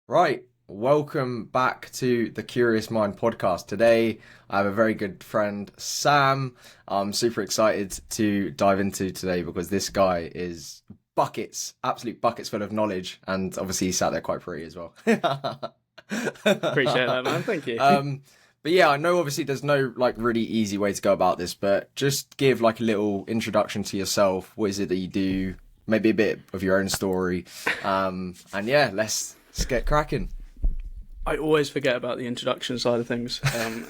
Right, welcome back to the Curious Mind podcast. Today, I have a very good friend, Sam. I'm super excited to dive into today because this guy is buckets, absolute buckets full of knowledge, and obviously he sat there quite pretty as well. Appreciate that, man. Thank you. um, but yeah, I know obviously there's no like really easy way to go about this, but just give like a little introduction to yourself. What is it that you do? Maybe a bit of your own story. And yeah, let's get cracking. I always forget about the introduction side of things,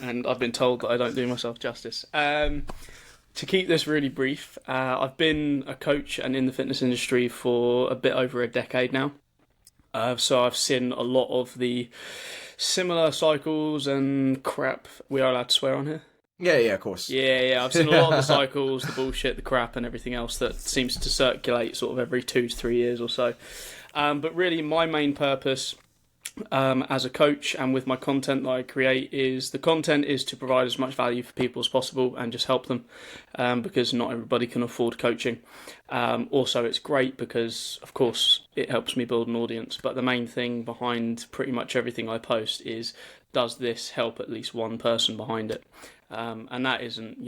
and I've been told that I don't do myself justice. To keep this really brief, I've been a coach and in the fitness industry for a bit over a decade now. So I've seen a lot of the similar cycles and crap. We are allowed to swear on here. Yeah, of course. Yeah. I've seen a lot of the cycles, the bullshit, the crap, and everything else that seems to circulate sort of every 2 to 3 years or so. But really, my main purpose as a coach and with my content that I create is the content is to provide as much value for people as possible and just help them because not everybody can afford coaching. Also, it's great because, of course, it helps me build an audience. But the main thing behind pretty much everything I post is, does this help at least one person behind it? And that isn't,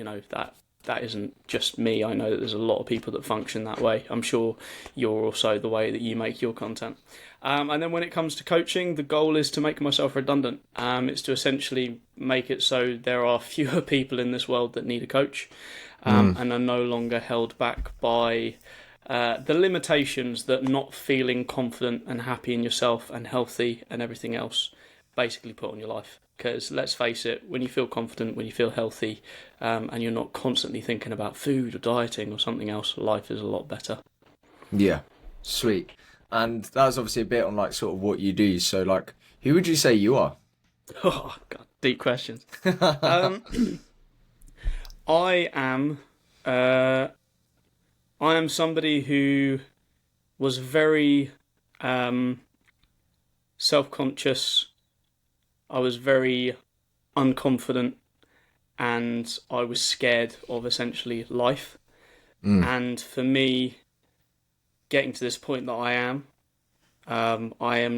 that isn't just me. I know that there's a lot of people that function that way. I'm sure you're also the way that you make your content. And then when it comes to coaching, the goal is to make myself redundant. It's to essentially make it so there are fewer people in this world that need a coach and are no longer held back by the limitations that not feeling confident and happy in yourself and healthy and everything else basically put on your life. Because let's face it, when you feel confident, when you feel healthy, and you're not constantly thinking about food or dieting or something else, life is a lot better. Yeah, sweet. And that was obviously a bit on like sort of what you do. So like, who would you say you are? Oh, God, deep questions. Um, I am, uh, I am somebody who was very um, self-conscious. I was very unconfident, and I was scared of essentially life. Mm. And for me, getting to this point that I am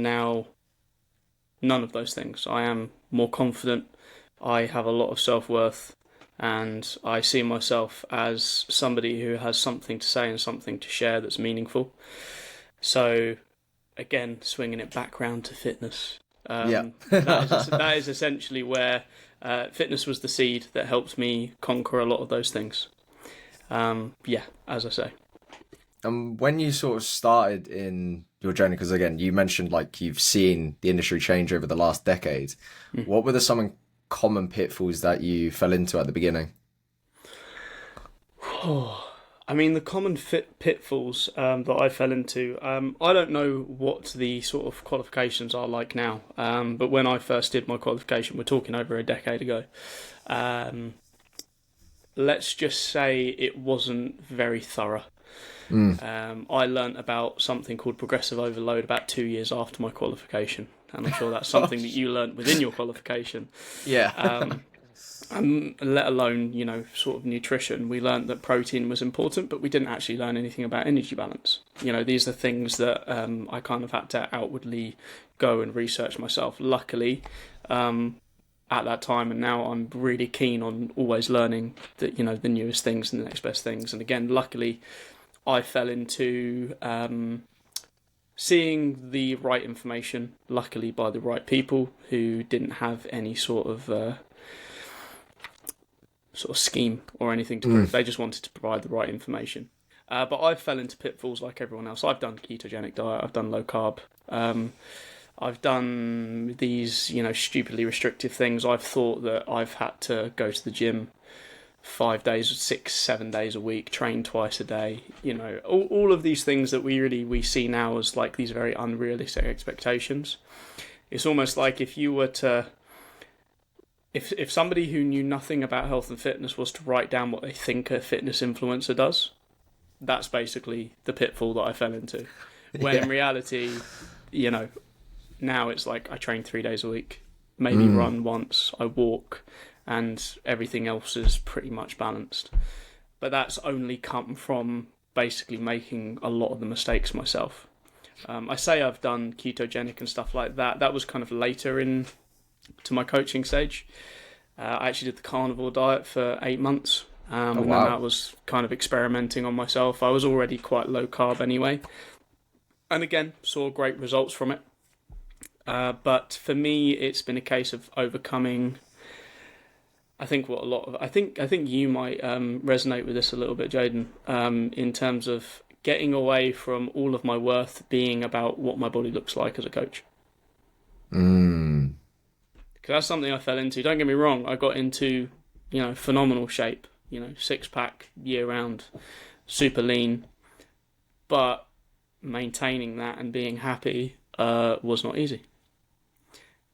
now none of those things. I am more confident. I have a lot of self-worth, and I see myself as somebody who has something to say and something to share that's meaningful. So, again, swinging it back round to fitness. Yeah. That is essentially where fitness was the seed that helped me conquer a lot of those things. Yeah, as I say. And when you sort of started in your journey, because again, you mentioned like you've seen the industry change over the last decade. What were some common pitfalls that you fell into at the beginning? I mean, the common pitfalls that I fell into, I don't know what the sort of qualifications are like now, but when I first did my qualification, we're talking over a decade ago, um, let's just say it wasn't very thorough. I learnt about something called progressive overload about 2 years after my qualification, and I'm sure that's something that you learnt within your qualification. Yeah. And let alone, sort of nutrition. We learned that protein was important, but we didn't actually learn anything about energy balance. These are things that I kind of had to outwardly go and research myself. Luckily, at that time and now, I'm really keen on always learning the newest things and the next best things. And again, luckily, I fell into seeing the right information, luckily by the right people who didn't have any sort of scheme or anything to prove. They just wanted to provide the right information. But I fell into pitfalls like everyone else. I've done ketogenic diet. I've done low carb. I've done these, stupidly restrictive things. I've thought that I've had to go to the gym 5 days, 6, 7 days a week, train twice a day. All of these things that we see now as like these very unrealistic expectations. It's almost like if you were to if somebody who knew nothing about health and fitness was to write down what they think a fitness influencer does, that's basically the pitfall that I fell into. When in reality, now it's like I train 3 days a week, maybe run once, I walk, and everything else is pretty much balanced. But that's only come from basically making a lot of the mistakes myself. I say I've done ketogenic and stuff like that. That was kind of later in to my coaching stage. I actually did the carnivore diet for 8 months. Oh, And then wow. that was kind of experimenting on myself. I was already quite low carb anyway. And again, saw great results from it. But for me, it's been a case of overcoming. I think you might resonate with this a little bit, Jaden, in terms of getting away from all of my worth being about what my body looks like as a coach. Mm. Because that's something I fell into. Don't get me wrong, I got into, phenomenal shape, 6-pack year round, super lean, but maintaining that and being happy was not easy.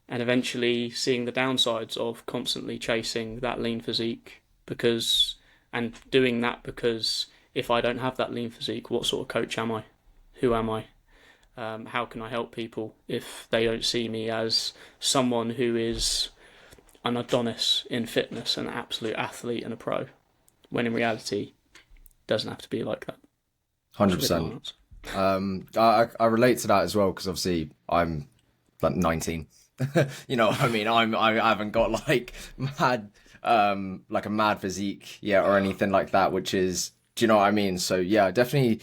And eventually seeing the downsides of constantly chasing that lean physique and doing that because if I don't have that lean physique, what sort of coach am I? Who am I? How can I help people if they don't see me as someone who is an Adonis in fitness, an absolute athlete and a pro, when in reality, it doesn't have to be like that. 100%. I relate to that as well because obviously I'm like 19. You know what I mean? I haven't got like a mad physique yet or anything like that, which is, do you know what I mean? So yeah, definitely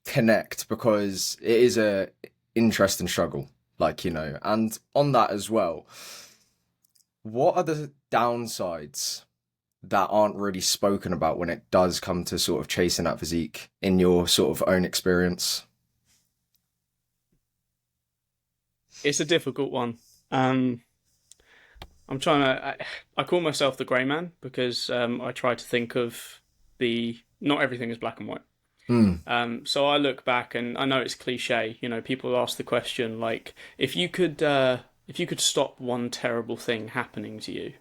connect because it is a interesting struggle, and on that as well, what are the downsides that aren't really spoken about when it does come to sort of chasing that physique in your sort of own experience? It's a difficult one. I'm trying to. I call myself the grey man because I try to think of not everything is black and white. So I look back and I know it's cliche. People ask the question like, if you could stop one terrible thing happening to you,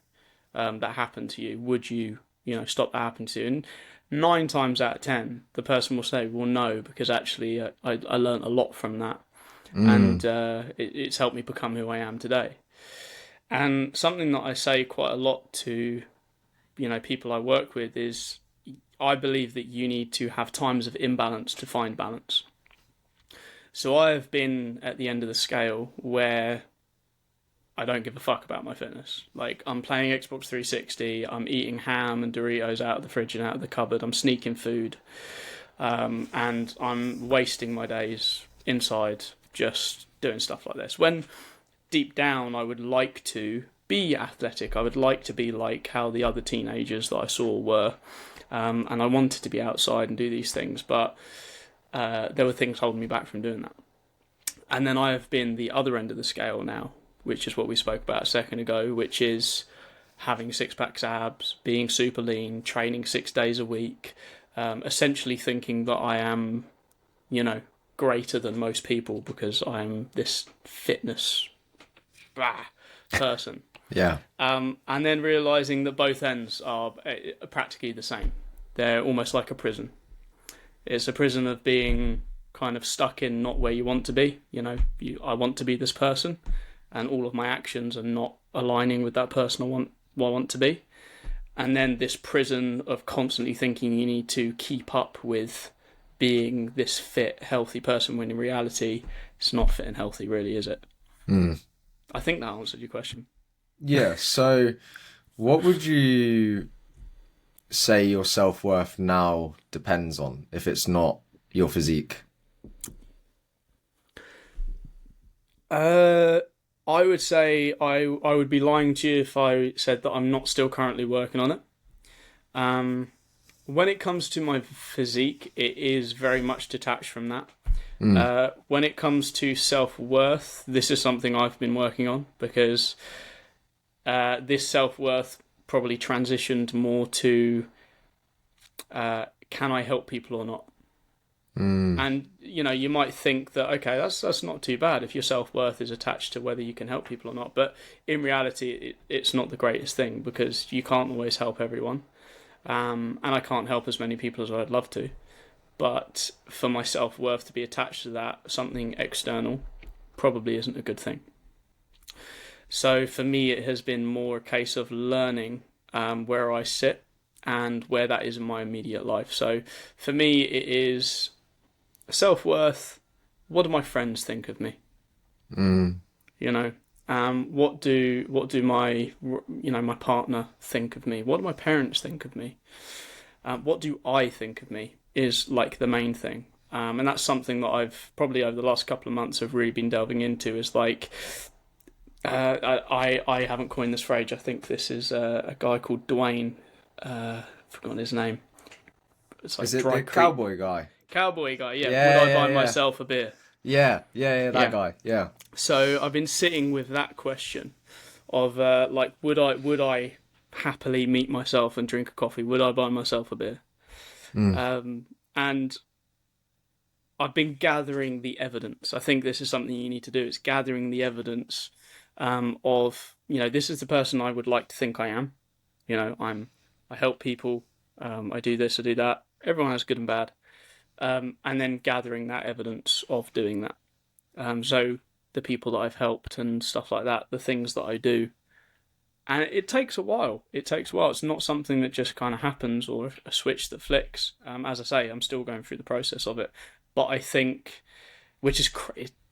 that happened to you, would you, stop that happening to you? And 9 times out of 10, the person will say, well, no, because actually I learned a lot from that. And it's helped me become who I am today. And something that I say quite a lot to, people I work with is I believe that you need to have times of imbalance to find balance. So I have been at the end of the scale where I don't give a fuck about my fitness. Like, I'm playing Xbox 360, I'm eating ham and Doritos out of the fridge and out of the cupboard, I'm sneaking food, and I'm wasting my days inside just doing stuff like this. When deep down I would like to be athletic, I would like to be like how the other teenagers that I saw were, and I wanted to be outside and do these things, but there were things holding me back from doing that. And then I have been the other end of the scale now, which is what we spoke about a second ago, which is having 6-pack abs, being super lean, training 6 days a week, essentially thinking that I am, greater than most people because I'm this fitness person. Yeah. And then realizing that both ends are practically the same. They're almost like a prison. It's a prison of being kind of stuck in not where you want to be. I want to be this person, and all of my actions are not aligning with that person I want to be. And then this prison of constantly thinking you need to keep up with being this fit, healthy person, when in reality, it's not fit and healthy, really, is it? I think that answered your question. Yeah. So what would you say your self-worth now depends on if it's not your physique? I would say I would be lying to you if I said that I'm not still currently working on it. When it comes to my physique, it is very much detached from that. When it comes to self-worth, this is something I've been working on because this self-worth probably transitioned more to can I help people or not? And you might think that okay, that's not too bad if your self-worth is attached to whether you can help people or not. But in reality, it's not the greatest thing because you can't always help everyone, and I can't help as many people as I'd love to. But for my self-worth to be attached to that, something external probably isn't a good thing. So for me, it has been more a case of learning where I sit and where that is in my immediate life. So for me, it is self-worth what do my friends think of me? Mm. You know, what do my my partner think of me? What do my parents think of me? What do I think of me is like the main thing. And that's something that I've probably over the last couple of months have really been delving into. Is like, I haven't coined this phrase. I think this is a guy called Dwayne. Forgotten his name. It's like Is it the cowboy guy? Cowboy guy, yeah. Yeah, Would I buy yeah. myself a beer? Yeah, that Yeah. guy. Yeah. So I've been sitting with that question of like, would I happily meet myself and drink a coffee? Would I buy myself a beer? And I've been gathering the evidence. I think this is something you need to do. It's gathering the evidence of, this is the person I would like to think I am. I help people. I do this, I do that. Everyone has good and bad. And then gathering that evidence of doing that. So the people that I've helped and stuff like that, the things that I do. And it takes a while. It's not something that just kind of happens or a switch that flicks. As I say, I'm still going through the process of it. But I think, which is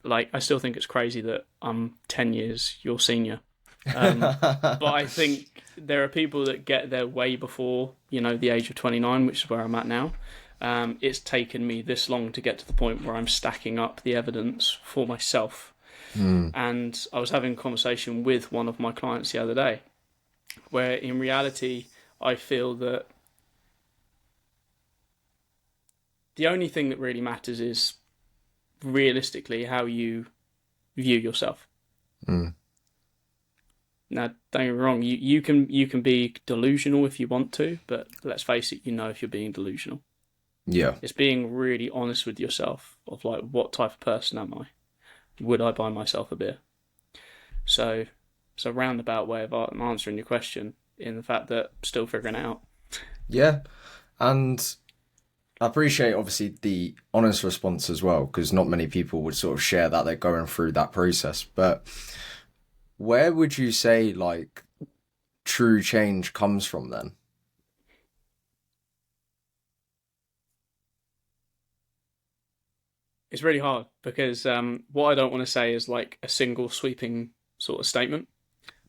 I still think it's crazy that I'm 10 years your senior. But I think there are people that get there way before, the age of 29, which is where I'm at now. It's taken me this long to get to the point where I'm stacking up the evidence for myself. And I was having a conversation with one of my clients the other day, where in reality, I feel that the only thing that really matters is realistically how you view yourself. Now, don't get me wrong, you can be delusional if you want to, but let's face it, if you're being delusional. Yeah. It's being really honest with yourself of like, what type of person am I? Would I buy myself a beer? So it's a roundabout way of answering your question in the fact that I'm still figuring it out. Yeah. And I appreciate obviously the honest response as well, because not many people would sort of share that they're going through that process. But where would you say like true change comes from then? It's really hard because what I don't want to say is like a single sweeping sort of statement.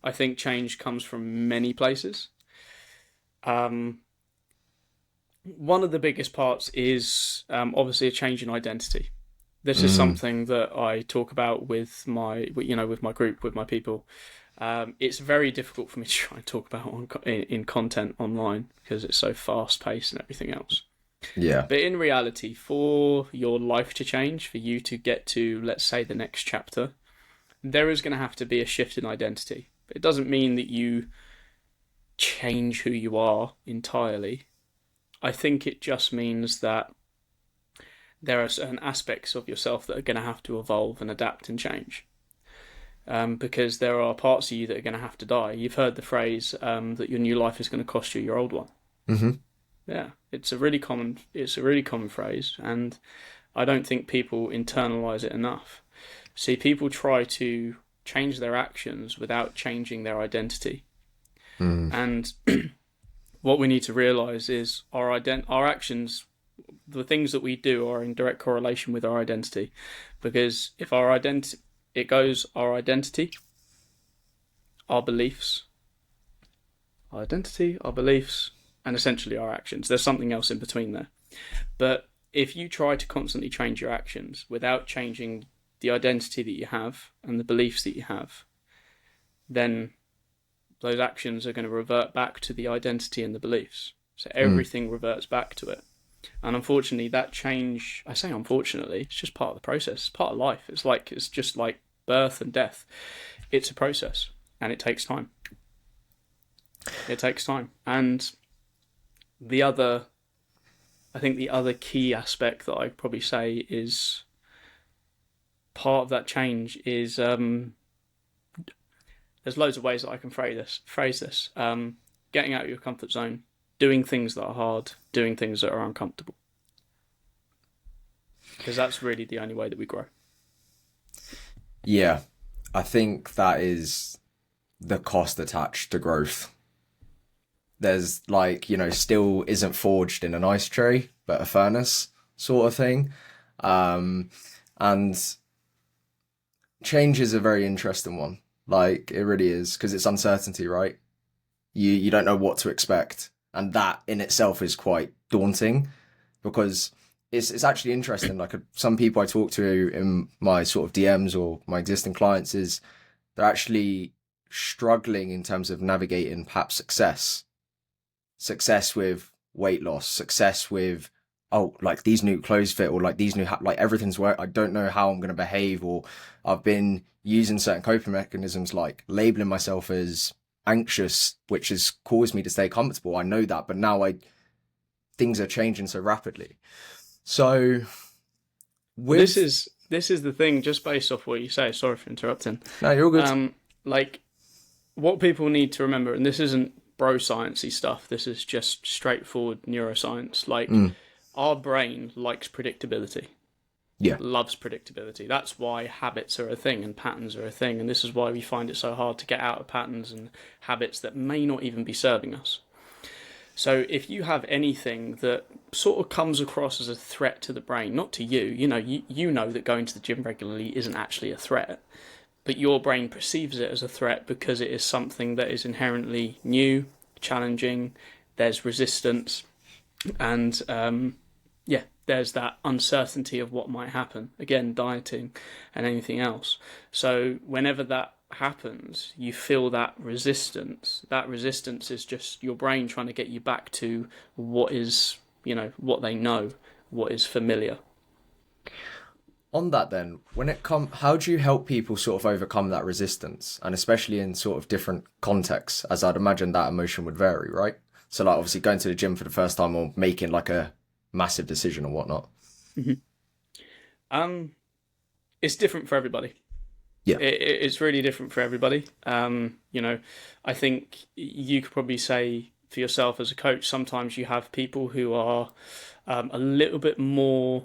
I think change comes from many places. One of the biggest parts is obviously a change in identity. This is something that I talk about with my group, with my people. It's very difficult for me to try and talk about in content online because it's so fast paced and everything else. Yeah. But in reality, for your life to change, for you to get to, let's say, the next chapter, there is going to have to be a shift in identity. But it doesn't mean that you change who you are entirely. I think it just means that there are certain aspects of yourself that are going to have to evolve and adapt and change. Because there are parts of you that are going to have to die. You've heard the phrase that your new life is going to cost you your old one. Mm-hmm. Yeah, it's a really common phrase, and I don't think people internalize it enough. See, people try to change their actions without changing their identity. And what we need to realize is our actions, the things that we do, are in direct correlation with our identity. Because if our identity, our beliefs, and essentially our actions. There's something else in between there. But if you try to constantly change your actions without changing the identity that you have and the beliefs that you have, then those actions are going to revert back to the identity and the beliefs. So everything reverts back to it. And unfortunately, that change, I say unfortunately, it's just part of the process. It's part of life. It's just like birth and death. It's a process and it takes time. And the other key aspect that I'd probably say is part of that change is there's loads of ways that I can phrase this. Getting out of your comfort zone, doing things that are hard, doing things that are uncomfortable. Because that's really the only way that we grow. Yeah, I think that is the cost attached to growth. There's steel isn't forged in an ice tray, but a furnace sort of thing. And And change is a very interesting one. Like, it really is, because it's uncertainty, right? You don't know what to expect. And that in itself is quite daunting, because it's actually interesting. Like, some people I talk to in my sort of DMs or my existing clients is they're actually struggling in terms of navigating perhaps success with weight loss, success with, oh, like these new clothes fit, or like these new like everything's work. I don't know how I'm going to behave, or I've been using certain coping mechanisms like labeling myself as anxious, which has caused me to stay comfortable. I know that, but now things are changing so rapidly. So this is the thing, just based off what you say. Sorry for interrupting. No, you're all good. Like, what people need to remember, and this isn't bro sciencey stuff, this is just straightforward neuroscience. Like, our brain likes predictability. Yeah. Loves predictability. That's why habits are a thing and patterns are a thing, and this is why we find it so hard to get out of patterns and habits that may not even be serving us. So if you have anything that sort of comes across as a threat to the brain, not to you, you know that going to the gym regularly isn't actually a threat, but your brain perceives it as a threat because it is something that is inherently new, challenging, there's resistance, and there's that uncertainty of what might happen. Again, dieting and anything else. So whenever that happens, you feel that resistance. That resistance is just your brain trying to get you back to what is, what they know, what is familiar. On that then, how do you help people sort of overcome that resistance, and especially in sort of different contexts, as I'd imagine that emotion would vary, right? So like obviously going to the gym for the first time, or making like a massive decision or whatnot. Mm-hmm. It's different for everybody. Yeah, it's really different for everybody. I think you could probably say for yourself as a coach, sometimes you have people who are a little bit more,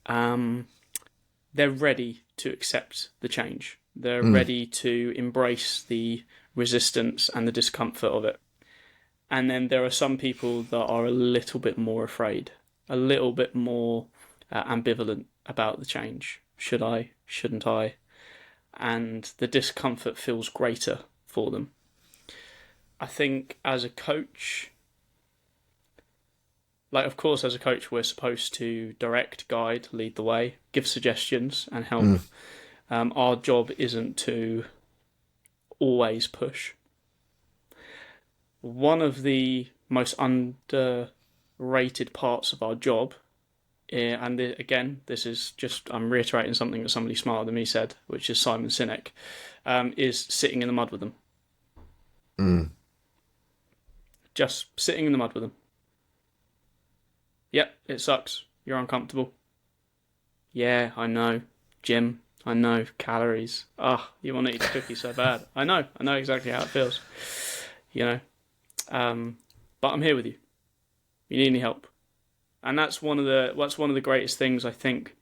they're ready to accept the change. They're ready to embrace the resistance and the discomfort of it. And then there are some people that are a little bit more afraid, a little bit more ambivalent about the change. Should I? Shouldn't I? And the discomfort feels greater for them. I think as a coach, of course, as a coach, we're supposed to direct, guide, lead the way, give suggestions and help. Our job isn't to always push. One of the most underrated parts of our job, and again, this is just, I'm reiterating something that somebody smarter than me said, which is Simon Sinek, is sitting in the mud with them. Just sitting in the mud with them. Yep, it sucks. You're uncomfortable. Yeah, I know. Gym, I know. Calories. You want to eat a cookie so bad. I know exactly how it feels. But I'm here with you. You need any help? And that's one of the greatest things I think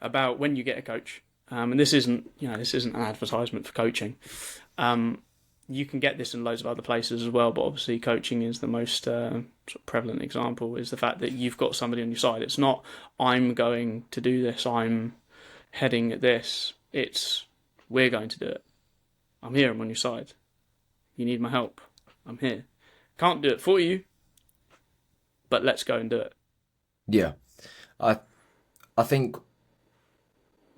about when you get a coach. And this isn't an advertisement for coaching. You can get this in loads of other places as well, but obviously coaching is the most sort of prevalent example, is the fact that you've got somebody on your side. It's not, I'm going to do this, I'm heading at this. It's, we're going to do it. I'm here, I'm on your side. You need my help, I'm here. Can't do it for you, but let's go and do it. Yeah. I think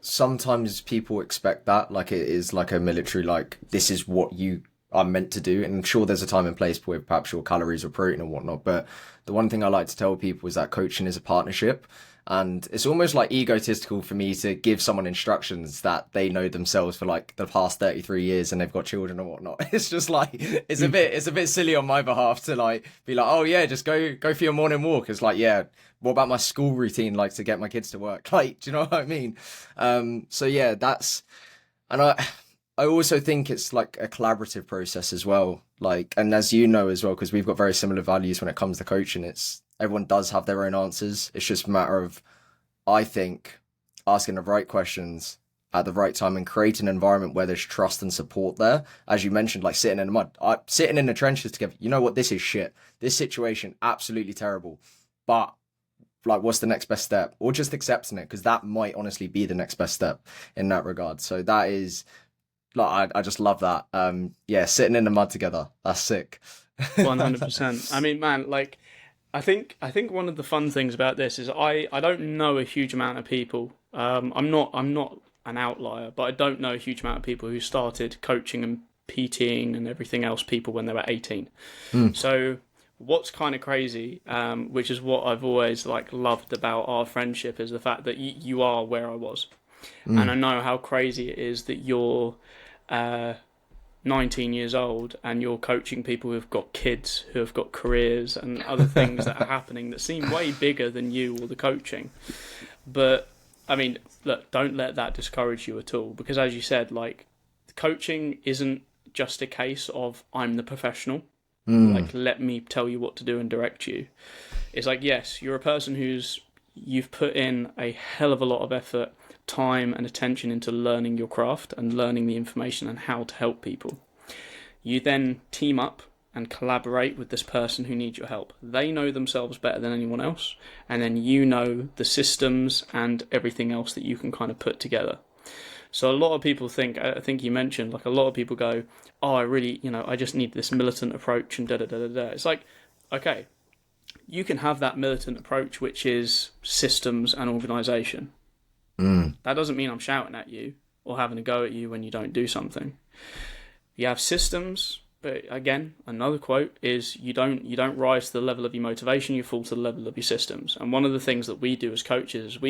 sometimes people expect that, like it is like a military, like this is what you are meant to do. And sure, there's a time and place with perhaps your calories or protein or whatnot. But the one thing I like to tell people is that coaching is a partnership. And it's almost like egotistical for me to give someone instructions that they know themselves for like the past 33 years and they've got children and whatnot. It's just like, it's a bit silly on my behalf to like be like, oh yeah, just go for your morning walk. It's like, yeah, what about my school routine? Like to get my kids to work. Like, do you know what I mean? So yeah, and I also think it's like a collaborative process as well. Like, and as you know as well, because we've got very similar values when it comes to coaching, everyone does have their own answers. It's just a matter of, I think, asking the right questions at the right time and creating an environment where there's trust and support there. As you mentioned, like sitting in the mud, sitting in the trenches together. You know what? This is shit. This situation, absolutely terrible. But like what's the next best step, or just accepting it, because that might honestly be the next best step in that regard. So that is like I just love that. Yeah, sitting in the mud together, that's sick. 100%. I mean, man, like I think one of the fun things about this is I don't know a huge amount of people. I'm not an outlier, but I don't know a huge amount of people who started coaching and PTing and everything else people when they were 18. So what's kind of crazy, which is what I've always like loved about our friendship, is the fact that you are where I was, and I know how crazy it is that you're 19 years old and you're coaching people who've got kids, who have got careers and other things that are happening that seem way bigger than you or the coaching. But I mean, look, don't let that discourage you at all, because as you said, like, coaching isn't just a case of I'm the professional, like let me tell you what to do and direct you. It's like, yes, you're a person you've put in a hell of a lot of effort, time and attention into learning your craft and learning the information and how to help people. You then team up and collaborate with this person who needs your help. They know themselves better than anyone else, and then you know the systems and everything else that you can kind of put together. So a lot of people think, I think you mentioned, like a lot of people go, oh, I really, I just need this militant approach and da-da-da-da-da. It's like, okay, you can have that militant approach, which is systems and organisation. That doesn't mean I'm shouting at you or having a go at you when you don't do something. You have systems, but again, another quote is you don't rise to the level of your motivation, you fall to the level of your systems. And one of the things that we do as coaches is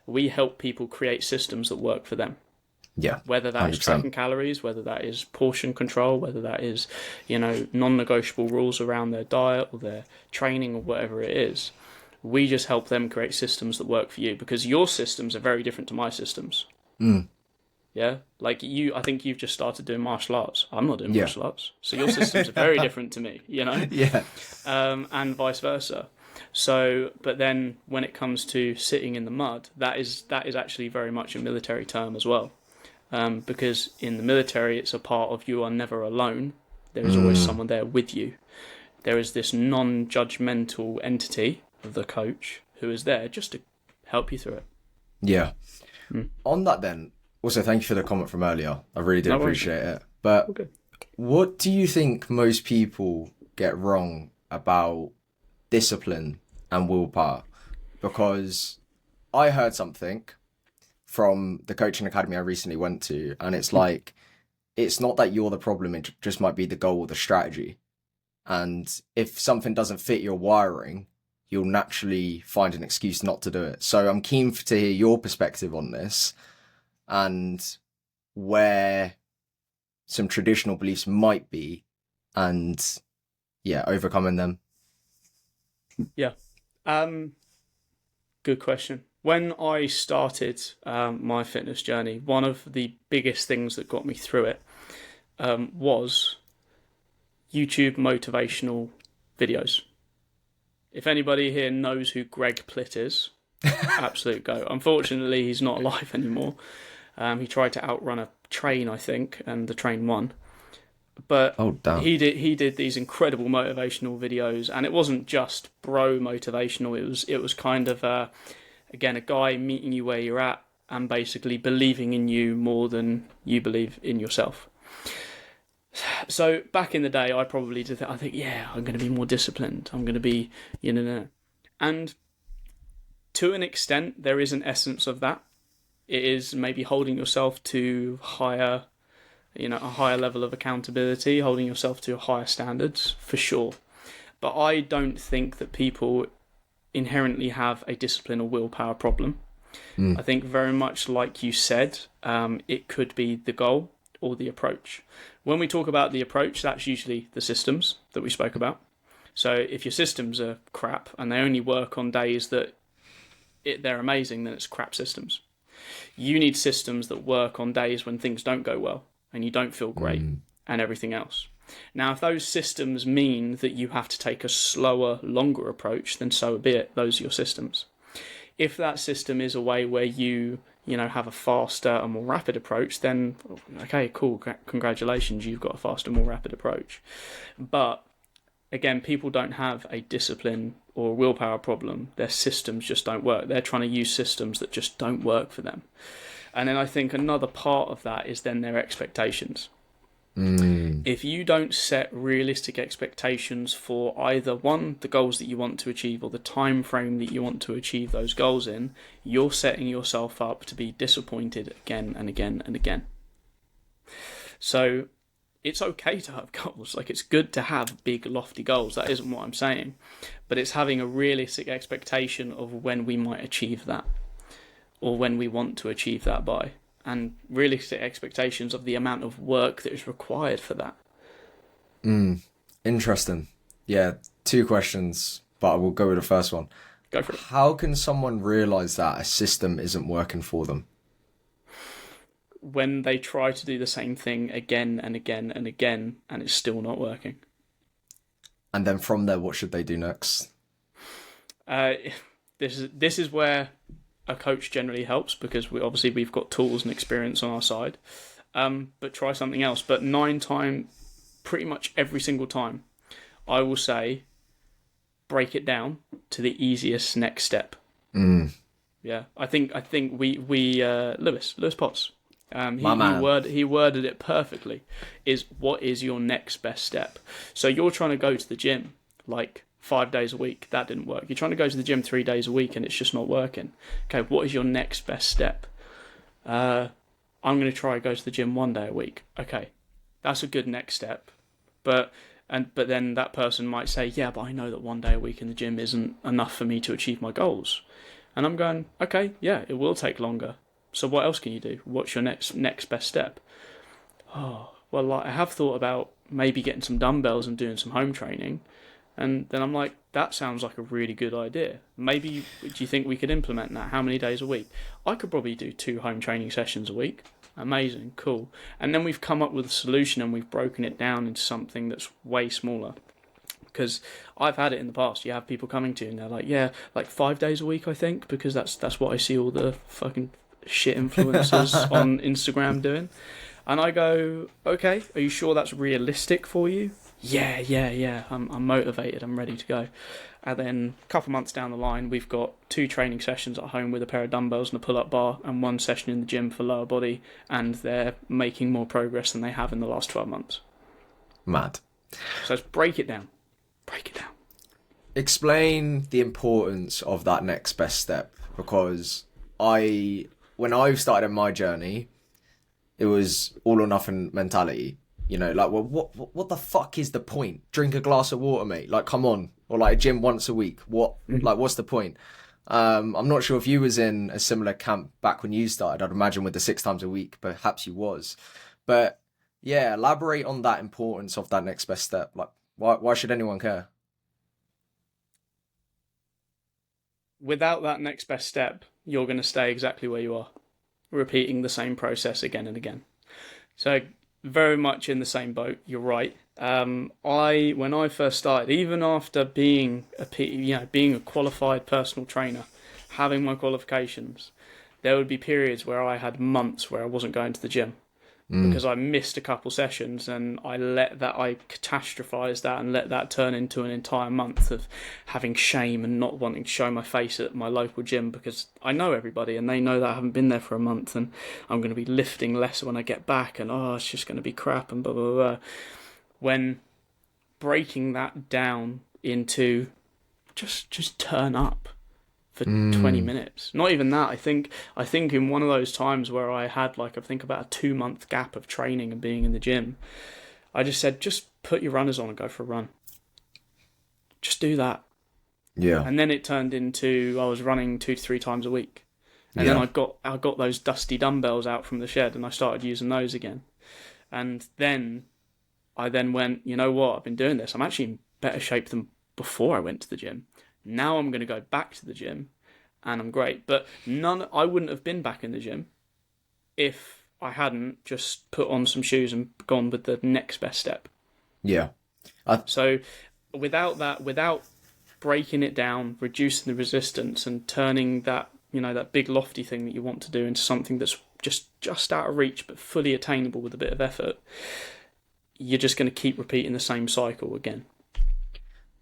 we help people create systems that work for them. Yeah. Whether that 100%. Is tracking calories, whether that is portion control, whether that is, non-negotiable rules around their diet or their training or whatever it is. We just help them create systems that work for you, because your systems are very different to my systems. Yeah, like I think you've just started doing martial arts. I'm not doing martial arts, so your systems are very different to me. Yeah, and vice versa. So, but then when it comes to sitting in the mud, that is actually very much a military term as well, because in the military, it's a part of you are never alone. There is always someone there with you. There is this non-judgmental entity of the coach who is there just to help you through it. Yeah. On that then, also thank you for the comment from earlier. I really did appreciate it. But what do you think most people get wrong about discipline and willpower? Because I heard something from the coaching academy I recently went to, and it's like, it's not that you're the problem, it just might be the goal or the strategy. And if something doesn't fit your wiring, you'll naturally find an excuse not to do it. So I'm keen to hear your perspective on this and where some traditional beliefs might be, and overcoming them. Yeah. Good question. When I started my fitness journey, one of the biggest things that got me through it was YouTube motivational videos. If anybody here knows who Greg Plitt is, absolute go. Unfortunately, he's not alive anymore. He tried to outrun a train, I think, and the train won. But he did these incredible motivational videos, and it wasn't just bro motivational. It was kind of again a guy meeting you where you're at and basically believing in you more than you believe in yourself. So back in the day, I probably did that. I think, I'm going to be more disciplined. I'm going to be, and to an extent, there is an essence of that. It is maybe holding yourself to a higher level of accountability, holding yourself to higher standards, for sure. But I don't think that people inherently have a discipline or willpower problem. I think very much like you said, it could be the goal or the approach. When we talk about the approach, that's usually the systems that we spoke about. So if your systems are crap and they only work on days that they're amazing, then it's crap systems. You need systems that work on days when things don't go well and you don't feel great and everything else. Now, if those systems mean that you have to take a slower, longer approach, then so be it. Those are your systems. If that system is a way where you have a faster and more rapid approach, then okay, cool, congratulations, you've got a faster, more rapid approach. But again, people don't have a discipline or a willpower problem. Their systems just don't work. They're trying to use systems that just don't work for them. And then I think another part of that is then their expectations. If you don't set realistic expectations for either one, the goals that you want to achieve, or the time frame that you want to achieve those goals in, you're setting yourself up to be disappointed again and again and again. So it's okay to have goals. Like, it's good to have big, lofty goals. That isn't what I'm saying. But it's having a realistic expectation of when we might achieve that, or when we want to achieve that by. And realistic expectations of the amount of work that is required for that. Interesting. Yeah, 2 questions, but I will go with the first one. Go for it. How can someone realise that a system isn't working for them? When they try to do the same thing again and again and again, and it's still not working. And then from there, what should they do next? This is where a coach generally helps, because we've got tools and experience on our side. But try something else. But 9 times, pretty much every single time, I will say, break it down to the easiest next step. Yeah, I think we Lewis Potts. He worded it perfectly. What is your next best step? So you're trying to go to the gym like 5 days a week. That didn't work. You're trying to go to the gym 3 days a week, and it's just not working. Okay, what is your next best step? I'm going to try go to the gym 1 day a week. Okay, that's a good next step. But then that person might say, yeah, but I know that 1 day a week in the gym isn't enough for me to achieve my goals. And I'm going, okay, yeah, it will take longer. So what else can you do? What's your next best step? Oh, well, I have thought about maybe getting some dumbbells and doing some home training. And then I'm like, that sounds like a really good idea. Maybe, do you think we could implement that? How many days a week? I could probably do 2 home training sessions a week. Amazing, cool. And then we've come up with a solution, and we've broken it down into something that's way smaller. Because I've had it in the past. You have people coming to you and they're like, yeah, like 5 days a week, I think, because that's what I see all the fucking shit influencers on Instagram doing. And I go, okay, are you sure that's realistic for you? Yeah. I'm motivated. I'm ready to go. And then a couple months down the line, we've got 2 training sessions at home with a pair of dumbbells and a pull-up bar, and 1 session in the gym for lower body, and they're making more progress than they have in the last 12 months. Mad. So let's break it down. Explain the importance of that next best step, because when I started my journey, it was all or nothing mentality. You know, like, well, what the fuck is the point? Drink a glass of water, mate. Like, come on. Or like a gym once a week. What's the point? I'm not sure if you was in a similar camp back when you started. I'd imagine with the 6 times a week, perhaps you was. But yeah, elaborate on that importance of that next best step. Like, why should anyone care? Without that next best step, you're going to stay exactly where you are, repeating the same process again and again. So very much in the same boat. You're right. When I first started, even after being a qualified personal trainer, having my qualifications, there would be periods where I had months where I wasn't going to the gym because I missed a couple sessions, and I catastrophized that and let that turn into an entire month of having shame and not wanting to show my face at my local gym, because I know everybody and they know that I haven't been there for a month and I'm going to be lifting less when I get back, and it's just going to be crap and blah, blah, blah. When breaking that down into just turn up for 20 minutes. Not even that. I think in one of those times where I had about a 2-month gap of training and being in the gym, I just said, just put your runners on and go for a run. Just do that. Yeah. And then it turned into I was running 2 to 3 times a week. And then I got those dusty dumbbells out from the shed and I started using those again. And then I went, you know what, I've been doing this. I'm actually in better shape than before I went to the gym. Now I'm going to go back to the gym and I'm great. But I wouldn't have been back in the gym if I hadn't just put on some shoes and gone with the next best step. Yeah. So without breaking it down, reducing the resistance and turning that big lofty thing that you want to do into something that's just out of reach but fully attainable with a bit of effort, you're just going to keep repeating the same cycle again.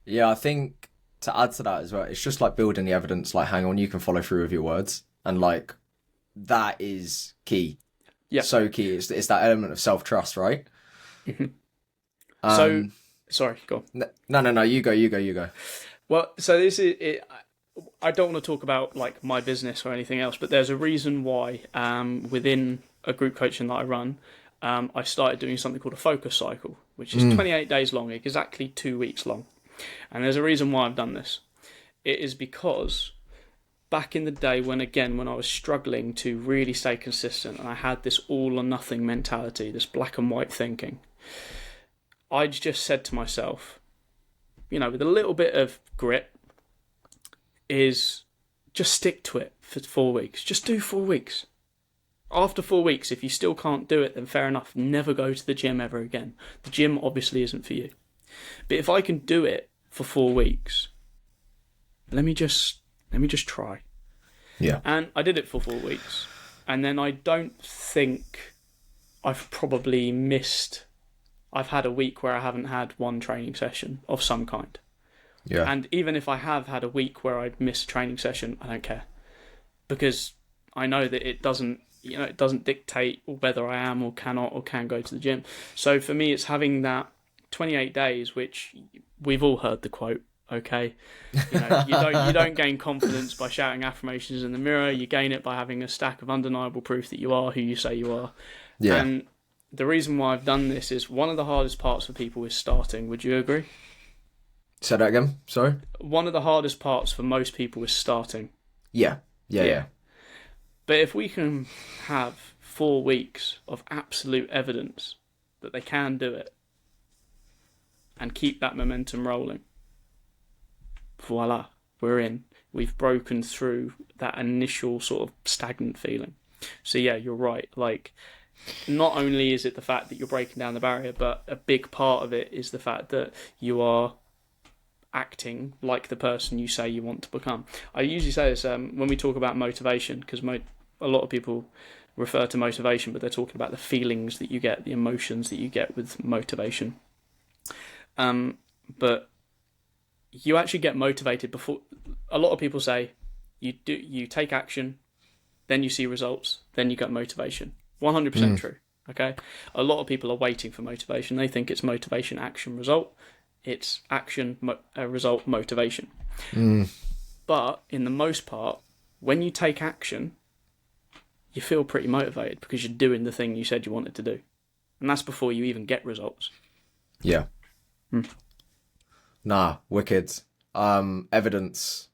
Yeah, I think to add to that as well, it's just like building the evidence. Like, hang on, you can follow through with your words, and like that is key. Yeah. So key. It's that element of self trust, right? hmm So, Um, sorry, go on. no. You go. You go. Well, so this is it. I don't want to talk about like my business or anything else, but there's a reason why within a group coaching that I run, I started doing something called a focus cycle, which is 28 days long, exactly 2 weeks long. And there's a reason why I've done this. It is because back in the day when I was struggling to really stay consistent and I had this all or nothing mentality, this black and white thinking, I just said to myself, with a little bit of grit, is just stick to it for 4 weeks. Just do 4 weeks. After 4 weeks, if you still can't do it, then fair enough. Never go to the gym ever again. The gym obviously isn't for you. But if I can do it for 4 weeks, let me just try. Yeah. And I did it for 4 weeks. And then I don't think I've probably missed. I've had a week where I haven't had one training session of some kind. Yeah. And even if I have had a week where I've missed a training session, I don't care. Because I know that it doesn't dictate whether I am or cannot or can go to the gym. So for me, it's having that 28 days, which we've all heard the quote, okay? You don't gain confidence by shouting affirmations in the mirror. You gain it by having a stack of undeniable proof that you are who you say you are. Yeah. And the reason why I've done this is one of the hardest parts for people is starting. Would you agree? Say that again. Sorry. One of the hardest parts for most people is starting. Yeah. But if we can have 4 weeks of absolute evidence that they can do it and keep that momentum rolling, voila, we're in. We've broken through that initial sort of stagnant feeling. So yeah, you're right. Like, not only is it the fact that you're breaking down the barrier, but a big part of it is the fact that you are acting like the person you say you want to become. I usually say this when we talk about motivation, because a lot of people refer to motivation, but they're talking about the feelings that you get, the emotions that you get with motivation. But you actually get motivated before. A lot of people say you take action, then you see results, then you get motivation. 100% true. Okay, a lot of people are waiting for motivation. They think it's motivation, action, result. It's action, result, motivation. But in the most part, when you take action, you feel pretty motivated because you're doing the thing you said you wanted to do. And that's before you even get results. Yeah. Nah, wicked. Evidence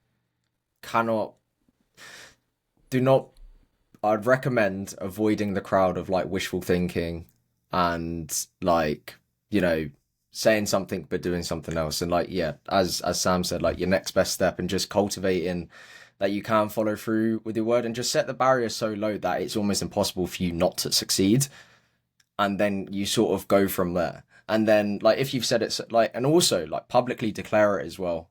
I'd recommend avoiding the crowd of like wishful thinking and like, saying something but doing something else. And like, yeah, as Sam said, like your next best step and just cultivating that you can follow through with your word and just set the barrier so low that it's almost impossible for you not to succeed. And then you sort of go from there. And then like, if you've said it, like, and also like publicly declare it as well.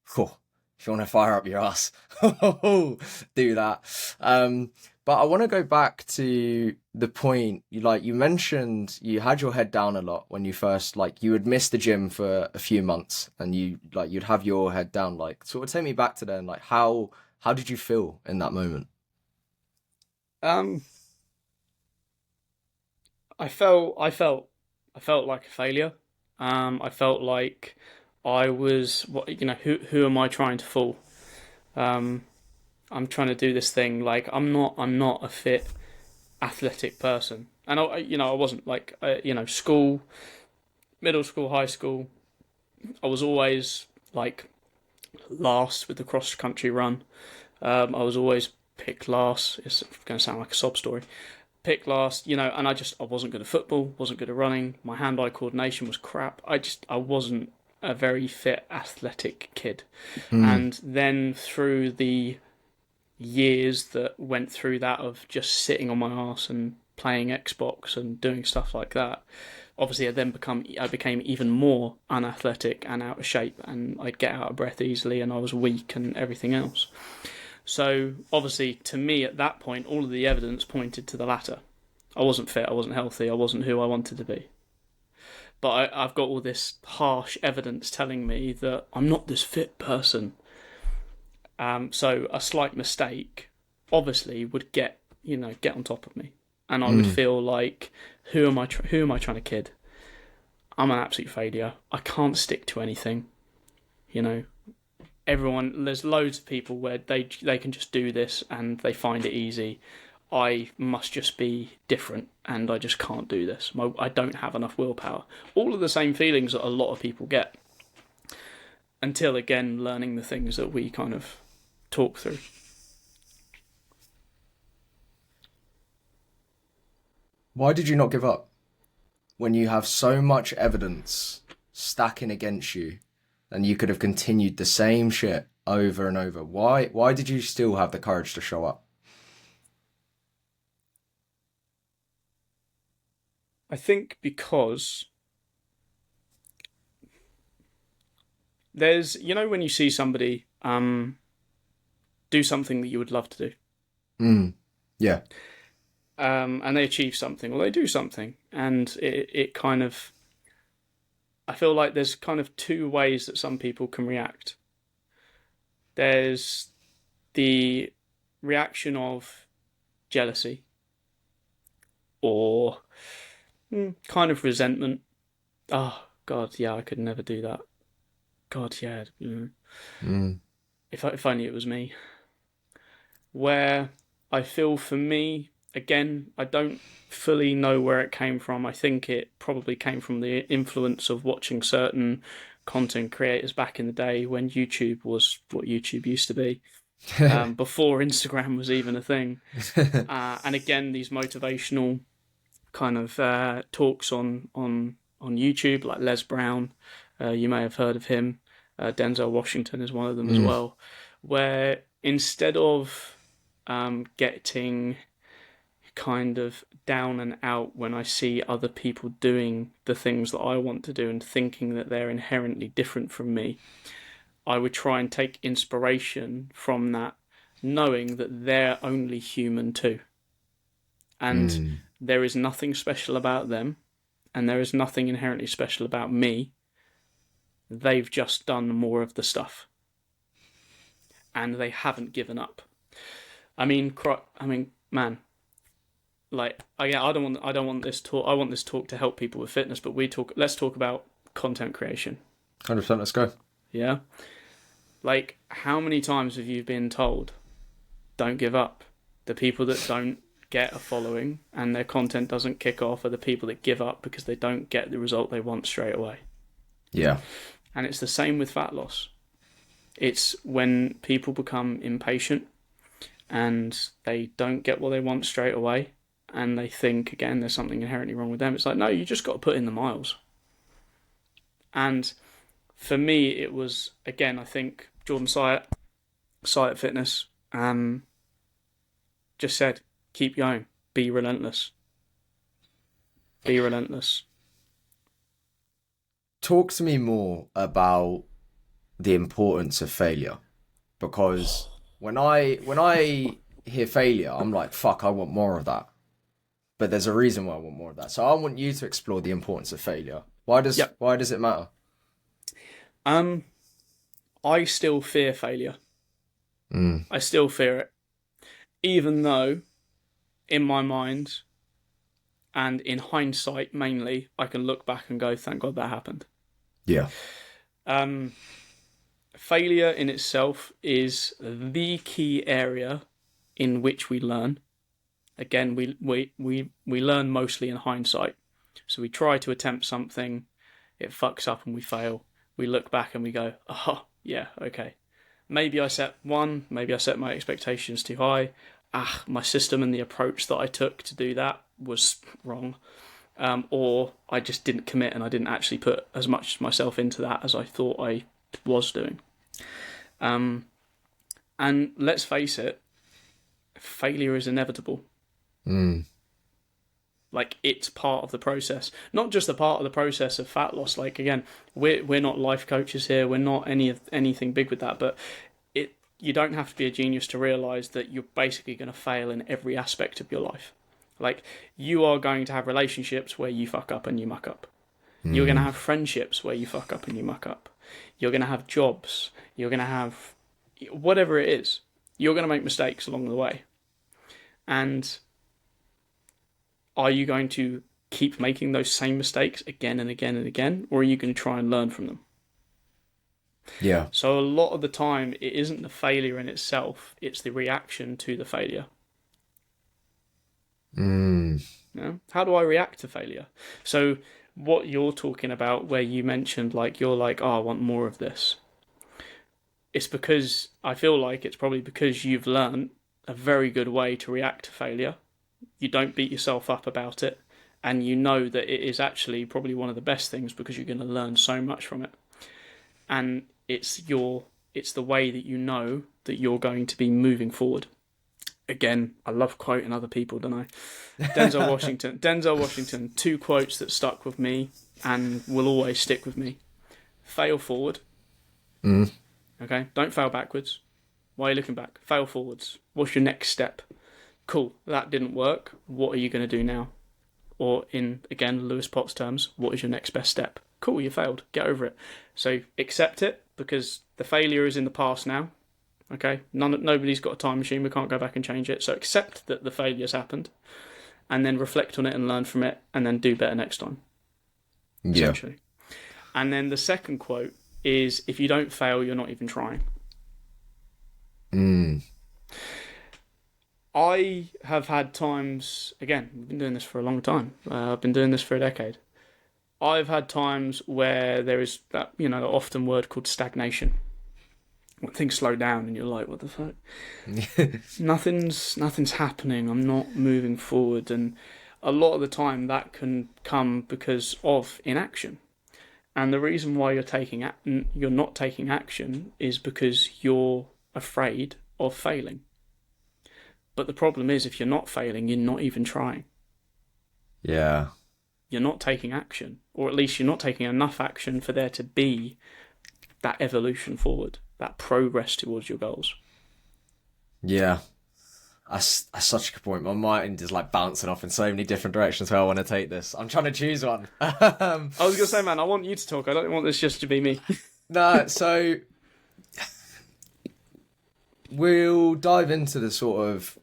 Cool. If you want to fire up your ass, do that. But I want to go back to the point you mentioned you had your head down a lot when you first you would miss the gym for a few months and you'd have your head down. Like, sort of take me back to then. Like, how did you feel in that moment? I felt like a failure. I felt like I was who am I trying to fool? I'm trying to do this thing. Like, I'm not a fit, athletic person, and I wasn't school, middle school, high school. I was always like last with the cross country run. I was always picked last. It's going to sound like a sob story. Picked last, and I wasn't good at football, wasn't good at running. My hand-eye coordination was crap. I wasn't a very fit, athletic kid. And then through the years that went through that of just sitting on my arse and playing Xbox and doing stuff like that, obviously I became even more unathletic and out of shape, and I'd get out of breath easily and I was weak and everything else. So obviously to me at that point, all of the evidence pointed to the latter. I wasn't fit, I wasn't healthy, I wasn't who I wanted to be. but I've got all this harsh evidence telling me that I'm not this fit person. So a slight mistake obviously would get on top of me, and I would feel like, who am I trying to kid? I'm an absolute failure. I can't stick to anything. There's loads of people where they can just do this and they find it easy. I must just be different, and I just can't do this. I don't have enough willpower. All of the same feelings that a lot of people get, until again learning the things that we kind of talk through. Why did you not give up when you have so much evidence stacking against you, and you could have continued the same shit over and over? Why did you still have the courage to show up? I think because there's, when you see somebody do something that you would love to do. Yeah. And they achieve something, or they do something, and it kind of, I feel like there's kind of two ways that some people can react. There's the reaction of jealousy, or kind of resentment. Oh God, yeah, I could never do that. God, yeah. If only it was me. Where I feel, for me, again, I don't fully know where it came from. I think it probably came from the influence of watching certain content creators back in the day when YouTube was what YouTube used to be, before Instagram was even a thing. And again, these motivational kind of talks on YouTube, like Les Brown, you may have heard of him. Denzel Washington is one of them as well, where instead of getting kind of down and out when I see other people doing the things that I want to do and thinking that they're inherently different from me, I would try and take inspiration from that, knowing that they're only human too. And there is nothing special about them, and there is nothing inherently special about me. They've just done more of the stuff, and they haven't given up. I mean, man. Like, I don't want this talk. I want this talk to help people with fitness, but let's talk about content creation. 100%, let's go. Yeah. Like, how many times have you been told, don't give up? The people that don't get a following and their content doesn't kick off are the people that give up because they don't get the result they want straight away. Yeah. And it's the same with fat loss. It's when people become impatient and they don't get what they want straight away, and they think, again, there's something inherently wrong with them. It's like, no, you just got to put in the miles. And for me, it was, again, I think Jordan Syatt Fitness, just said, keep going, be relentless. Be relentless. Talk to me more about the importance of failure, because when I hear failure, I'm like, fuck, I want more of that. But there's a reason why I want more of that. So I want you to explore the importance of failure. Why does it matter? I still fear failure. I still fear it. Even though, in my mind, and in hindsight mainly, I can look back and go, thank God that happened. Yeah. Failure in itself is the key area in which we learn. Again, we learn mostly in hindsight. So we try to attempt something, it fucks up and we fail. We look back and we go, oh, yeah, okay. Maybe I set my expectations too high. My system and the approach that I took to do that was wrong. Or I just didn't commit and I didn't actually put as much myself into that as I thought I was doing. And let's face it, failure is inevitable. Like, it's part of the process. Not just a part of the process of fat loss. Like, again, we're not life coaches here. We're not anything big with that. But you don't have to be a genius to realise that you're basically going to fail in every aspect of your life. Like, you are going to have relationships where you fuck up and you muck up. You're going to have friendships where you fuck up and you muck up. You're going to have jobs. You're going to have whatever it is. You're going to make mistakes along the way. And are you going to keep making those same mistakes again and again and again? Or are you going to try and learn from them? Yeah. So a lot of the time, it isn't the failure in itself. It's the reaction to the failure. Yeah? How do I react to failure? So what you're talking about, where you mentioned, like, you're like, oh, I want more of this. It's because, I feel like it's probably because you've learned a very good way to react to failure. You don't beat yourself up about it. And you know that it is actually probably one of the best things because you're going to learn so much from it. And it's the way that you know that you're going to be moving forward. Again, I love quoting other people, don't I? Denzel Washington, 2 quotes that stuck with me and will always stick with me. Fail forward. Okay, don't fail backwards. Why are you looking back? Fail forwards. What's your next step? Cool, that didn't work. What are you going to do now? Or in, again, Lewis Potts terms, what is your next best step? Cool, you failed. Get over it. So accept it, because the failure is in the past now. Okay, nobody's got a time machine. We can't go back and change it. So accept that the failure's happened, and then reflect on it and learn from it, and then do better next time. Essentially. Yeah. And then the second quote is, if you don't fail, you're not even trying. I have had times, again, I've been doing this for a long time. I've been doing this for a decade. I've had times where there is that, often word called stagnation. When things slow down and you're like, what the fuck? Nothing's happening. I'm not moving forward. And a lot of the time that can come because of inaction. And the reason why you're not taking action is because you're afraid of failing. But the problem is, if you're not failing, you're not even trying. Yeah. You're not taking action, or at least you're not taking enough action for there to be that evolution forward, that progress towards your goals. Yeah. That's such a good point. My mind is like bouncing off in so many different directions where I want to take this. I'm trying to choose one. I was going to say, man, I want you to talk. I don't want this just to be me. No, so we'll dive into the sort of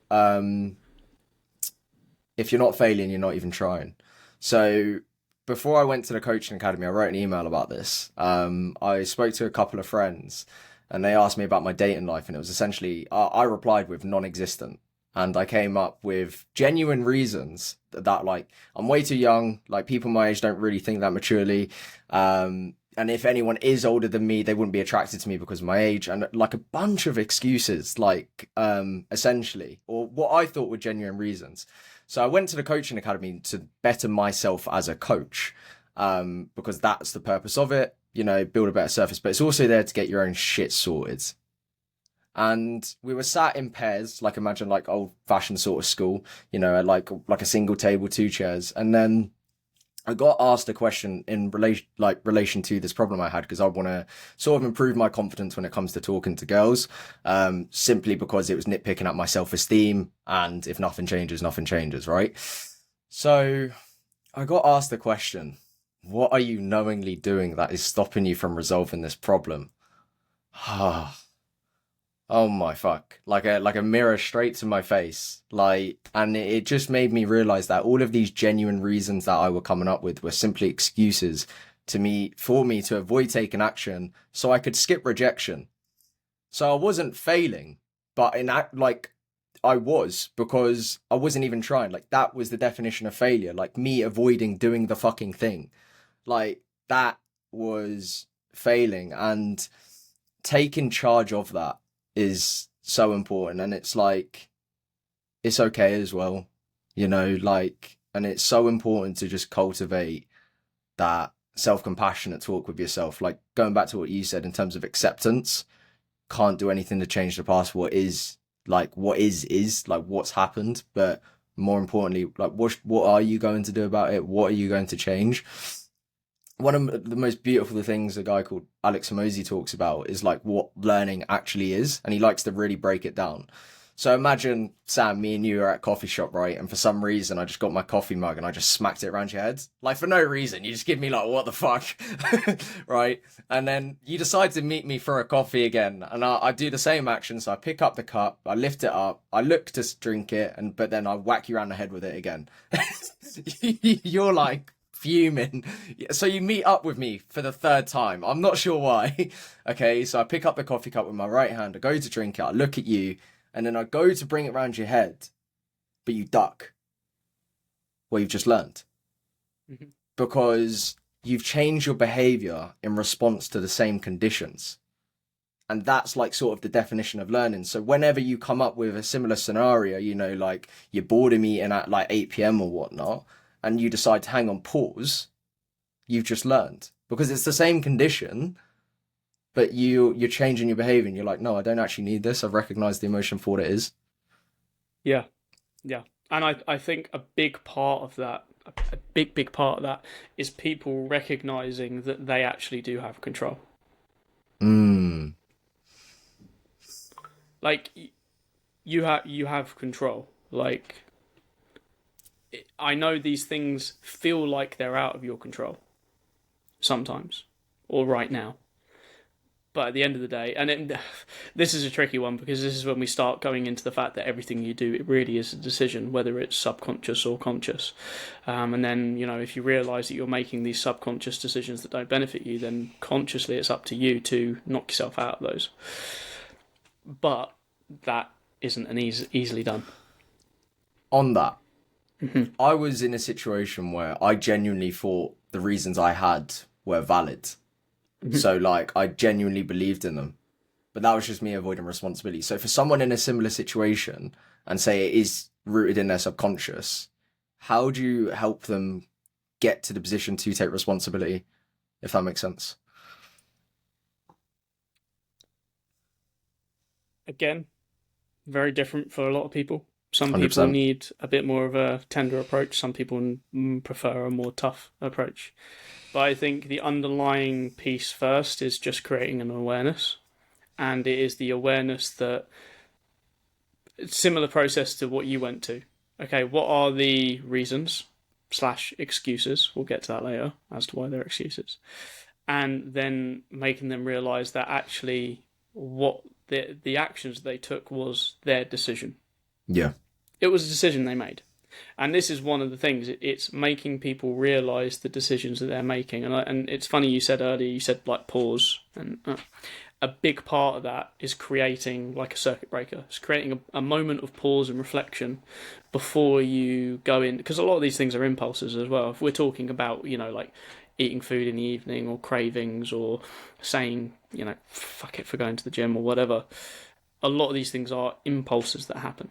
if you're not failing, you're not even trying. So before I went to the coaching academy, I wrote an email about this. I spoke to a couple of friends and they asked me about my dating life, and it was essentially, I replied with non-existent. And I came up with genuine reasons that like, I'm way too young, like people my age don't really think that maturely. And if anyone is older than me, they wouldn't be attracted to me because of my age, and like a bunch of excuses, like essentially, or what I thought were genuine reasons. So I went to the coaching academy to better myself as a coach, because that's the purpose of it, build a better surface, but it's also there to get your own shit sorted. And we were sat in pairs, like imagine like old fashioned sort of school, at like a single table, 2 chairs. And then I got asked a question in relation to this problem I had, because I want to sort of improve my confidence when it comes to talking to girls, simply because it was nitpicking at my self-esteem, and if nothing changes, right? So I got asked the question, what are you knowingly doing that is stopping you from resolving this problem? Oh my fuck. Like a mirror straight to my face. And it just made me realize that all of these genuine reasons that I were coming up with were simply excuses for me to avoid taking action so I could skip rejection. So I wasn't failing, but I was, because I wasn't even trying. Like, that was the definition of failure. Like, me avoiding doing the fucking thing. Like, that was failing, and taking charge of that is so important. And it's like, it's okay as well, and it's so important to just cultivate that self-compassionate talk with yourself. Like, going back to what you said in terms of acceptance, can't do anything to change the past. What is like what's happened, but more importantly, like what are you going to do about it? What are you going to change? One of the most beautiful things a guy called Alex Hormozi talks about is like what learning actually is, and he likes to really break it down. So imagine, Sam, me and you are at a coffee shop, right? And for some reason, I just got my coffee mug and I just smacked it around your head. Like, for no reason. You just give me, like, what the fuck? Right? And then you decide to meet me for a coffee again. And I do the same action. So I pick up the cup, I lift it up, I look to drink it, but then I whack you around the head with it again. You're like fuming. So you meet up with me for the third time. I'm not sure why. Okay, so I pick up the coffee cup with my right hand, I go to drink it, I look at you, and then I go to bring it round your head, but you duck. Well, you've just learned. Mm-hmm. Because you've changed your behaviour in response to the same conditions. And that's like sort of the definition of learning. So whenever you come up with a similar scenario, you know, like you're bored of eating at like 8 p.m. or whatnot, and you decide to hang on pause, you've just learned. Because it's the same condition, but you're changing your behaviour and you're like, no, I don't actually need this. I've recognised the emotion for what it is. Yeah. And I think a big part of that, a big part of that is people recognising that they actually do have control. Like, you have control. Like, I know these things feel like they're out of your control sometimes, or right now. But at the end of the day, this is a tricky one, because this is when we start going into the fact that everything you do, it really is a decision, whether it's subconscious or conscious. And then, you know, if you realise that you're making these subconscious decisions that don't benefit you, then consciously it's up to you to knock yourself out of those. But that isn't easily done. On that, I was in a situation where I genuinely thought the reasons I had were valid. So, like, I genuinely believed in them. But that was just me avoiding responsibility. So for someone in a similar situation, and say it is rooted in their subconscious, how do you help them get to the position to take responsibility, if that makes sense? Again, very different for a lot of people. Some 100%. people need a bit more of a tender approach. Some people prefer a more tough approach. But I think the underlying piece first is just creating an awareness. And it is the awareness that it's a similar process to what you went to. Okay, what are the reasons / excuses? We'll get to that later as to why they're excuses. And then making them realise that actually what the actions they took was their decision. Yeah. It was a decision they made. And this is one of the things, it's making people realise the decisions that they're making. And it's funny, you said earlier, you said like pause. And a big part of that is creating like a circuit breaker. It's creating a moment of pause and reflection before you go in. Because a lot of these things are impulses as well. If we're talking about, you know, like eating food in the evening or cravings or saying, you know, fuck it for going to the gym or whatever, a lot of these things are impulses that happen.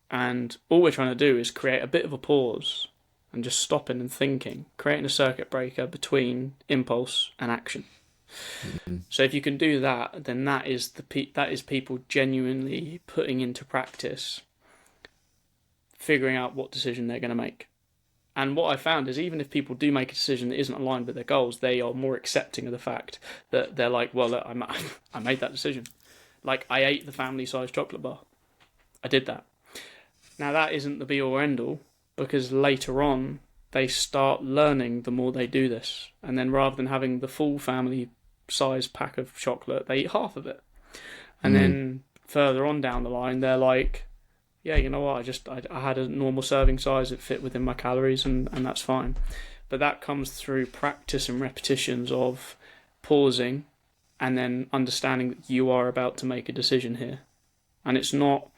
And all we're trying to do is create a bit of a pause and just stopping and thinking, creating a circuit breaker between impulse and action. Mm-hmm. So if you can do that, then that is people genuinely putting into practice, figuring out what decision they're going to make. And what I found is even if people do make a decision that isn't aligned with their goals, they are more accepting of the fact that they're like, well, I made that decision. Like, I ate the family-sized chocolate bar. I did that. Now, that isn't the be-all or end-all, because later on, they start learning the more they do this. And then rather than having the full family-sized pack of chocolate, they eat half of it. And then further on down the line, they're like, yeah, you know what, I had a normal serving size, it fit within my calories, and that's fine. But that comes through practice and repetitions of pausing and then understanding that you are about to make a decision here. And it's not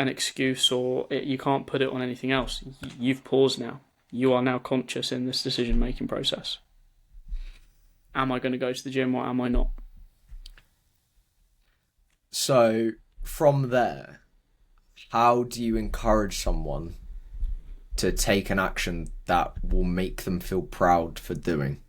an excuse, or you can't put it on anything else. You've paused now. You are now conscious in this decision-making process. Am I going to go to the gym or am I not? So, from there, how do you encourage someone to take an action that will make them feel proud for doing?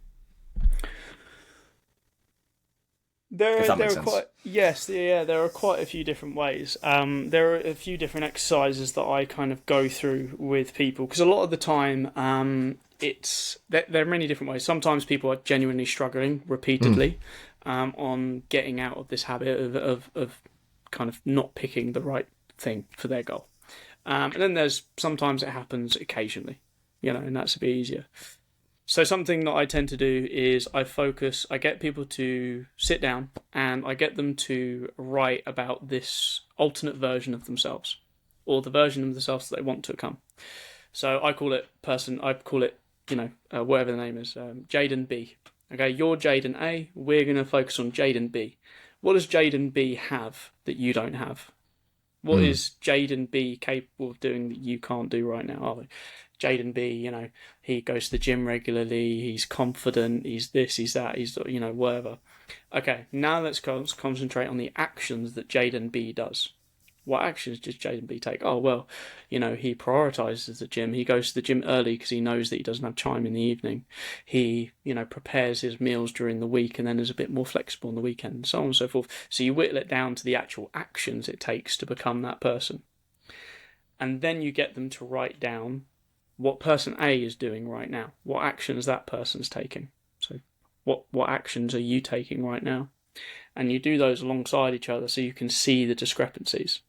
There are quite a few different ways. There are a few different exercises that I kind of go through with people, because a lot of the time, there are many different ways. Sometimes people are genuinely struggling repeatedly on getting out of this habit of kind of not picking the right thing for their goal. And then there's sometimes it happens occasionally, and that's a bit easier. So something that I tend to do is I get people to sit down and I get them to write about this alternate version of themselves, or the version of themselves that they want to become. So I call it whatever the name is, Jaden B. Okay, you're Jaden A, we're going to focus on Jaden B. What does Jaden B have that you don't have? What is Jaden B capable of doing that you can't do right now? Jaden B, he goes to the gym regularly, he's confident, he's this, he's that, he's, whatever. Okay, now let's concentrate on the actions that Jaden B does. What actions does Jaden B take? Oh, well, he prioritises the gym. He goes to the gym early because he knows that he doesn't have time in the evening. He, prepares his meals during the week and then is a bit more flexible on the weekend, and so on and so forth. So you whittle it down to the actual actions it takes to become that person. And then you get them to write down what person A is doing right now, what actions that person's taking. So what actions are you taking right now? And you do those alongside each other so you can see the discrepancies.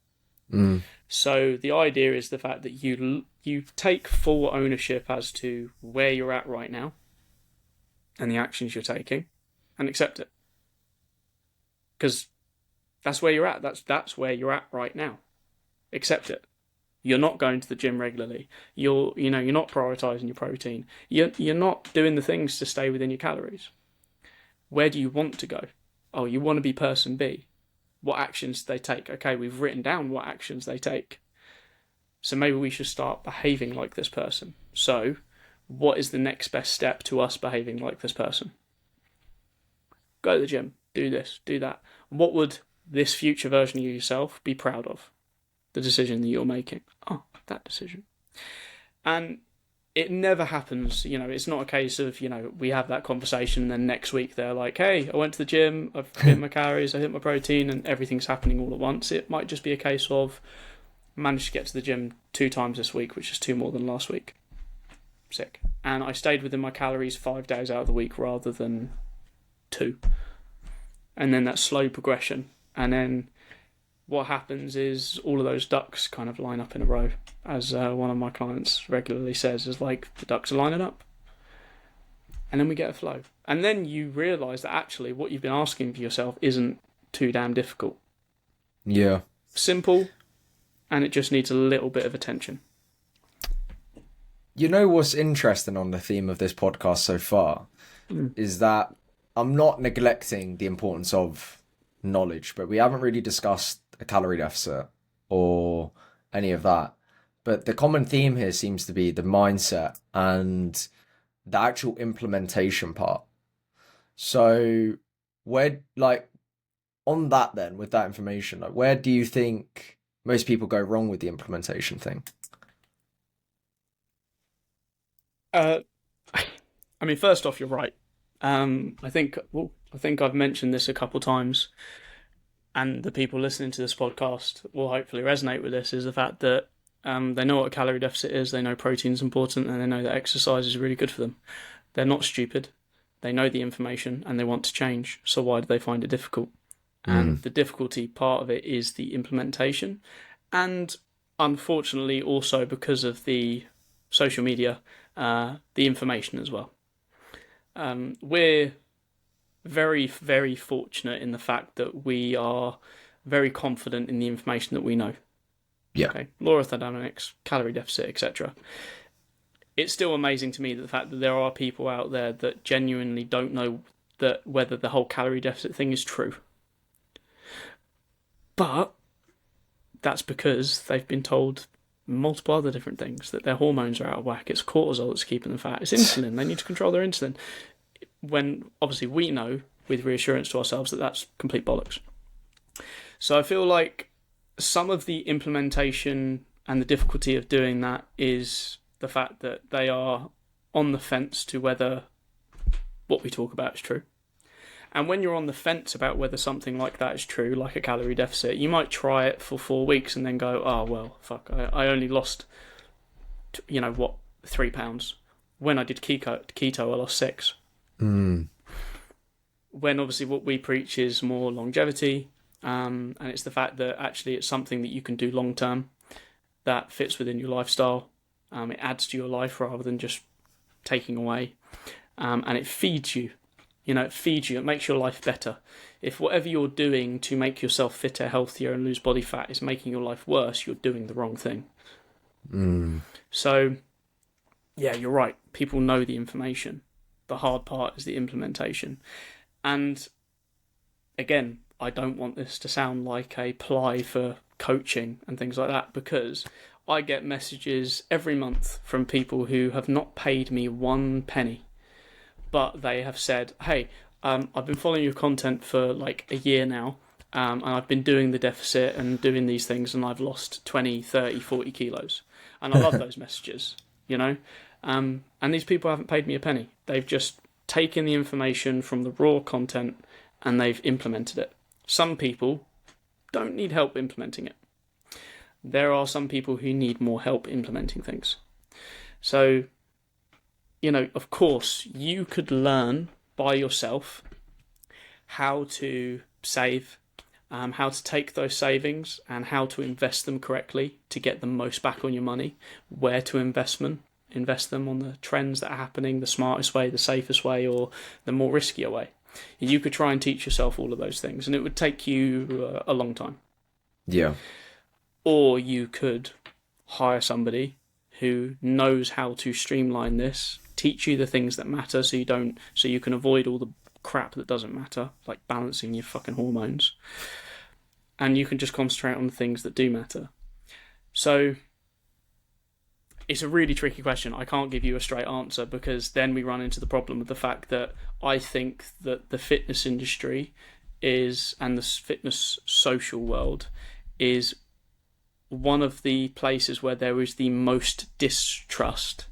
So the idea is the fact that you take full ownership as to where you're at right now and the actions you're taking, and accept it, because that's where you're at. That's where you're at right now. Accept it. You're not going to the gym regularly. You're not prioritizing your protein. You're not doing the things to stay within your calories. Where do you want to go? Oh, you want to be person B. What actions they take? Okay, we've written down what actions they take. So maybe we should start behaving like this person. So, what is the next best step to us behaving like this person? Go to the gym, do this, do that. What would this future version of yourself be proud of? The decision that you're making. Oh, that decision. And it never happens, it's not a case of, we have that conversation and then next week they're like, hey, I went to the gym, I've hit my calories, I hit my protein, and everything's happening all at once. It might just be a case of, managed to get to the gym 2 times this week, which is 2 more than last week. Sick. And I stayed within my calories 5 days out of the week rather than 2. And then that slow progression. And then what happens is all of those ducks kind of line up in a row, as one of my clients regularly says, is like the ducks are lining up. And then we get a flow. And then you realise that actually what you've been asking for yourself isn't too damn difficult. Yeah. Simple, and it just needs a little bit of attention. What's interesting on the theme of this podcast so far is that I'm not neglecting the importance of knowledge, but we haven't really discussed a calorie deficit or any of that. But the common theme here seems to be the mindset and the actual implementation part. So on that then, with that information, where do you think most people go wrong with the implementation thing? First off, you're right. I think I've mentioned this a couple times, and the people listening to this podcast will hopefully resonate with this, is the fact that they know what a calorie deficit is, they know protein's important, and they know that exercise is really good for them. They're not stupid. They know the information, and they want to change. So why do they find it difficult? And the difficulty part of it is the implementation. And unfortunately, also because of the social media, the information as well. We're very, very fortunate in the fact that we are very confident in the information that we know. Yeah. Okay. Law of thermodynamics, calorie deficit, etc. It's still amazing to me that the fact that there are people out there that genuinely don't know that whether the whole calorie deficit thing is true. But that's because they've been told multiple other different things, that their hormones are out of whack. It's cortisol that's keeping them fat. It's insulin. They need to control their insulin. When obviously we know with reassurance to ourselves that that's complete bollocks. So I feel like some of the implementation and the difficulty of doing that is the fact that they are on the fence to whether what we talk about is true. And when you're on the fence about whether something like that is true, like a calorie deficit, you might try it for 4 weeks and then go, oh, well, fuck, I only lost, 3 pounds. When I did keto, I lost 6. When obviously what we preach is more longevity, And it's the fact that actually it's something that you can do long term, that fits within your lifestyle. It adds to your life rather than just taking away. And it feeds you. It feeds you. It makes your life better. If whatever you're doing to make yourself fitter, healthier, and lose body fat is making your life worse, you're doing the wrong thing. So, yeah, you're right. People know the information. The hard part is the implementation. And again, I don't want this to sound like a ply for coaching and things like that, because I get messages every month from people who have not paid me one penny, but they have said, hey, I've been following your content for like a year now, and I've been doing the deficit and doing these things, and I've lost 20, 30, 40 kilos. And I love those messages, and these people haven't paid me a penny. They've just taken the information from the raw content and they've implemented it. Some people don't need help implementing it. There are some people who need more help implementing things. So, of course, you could learn by yourself how to save, how to take those savings and how to invest them correctly to get the most back on your money, where to invest them on the trends that are happening, the smartest way, the safest way, or the more riskier way. You could try and teach yourself all of those things, and it would take you a long time. Yeah. Or you could hire somebody who knows how to streamline this, teach you the things that matter, so you can avoid all the crap that doesn't matter, like balancing your fucking hormones, and you can just concentrate on the things that do matter. So it's a really tricky question. I can't give you a straight answer, because then we run into the problem of the fact that I think that the fitness industry and the fitness social world is one of the places where there is the most distrust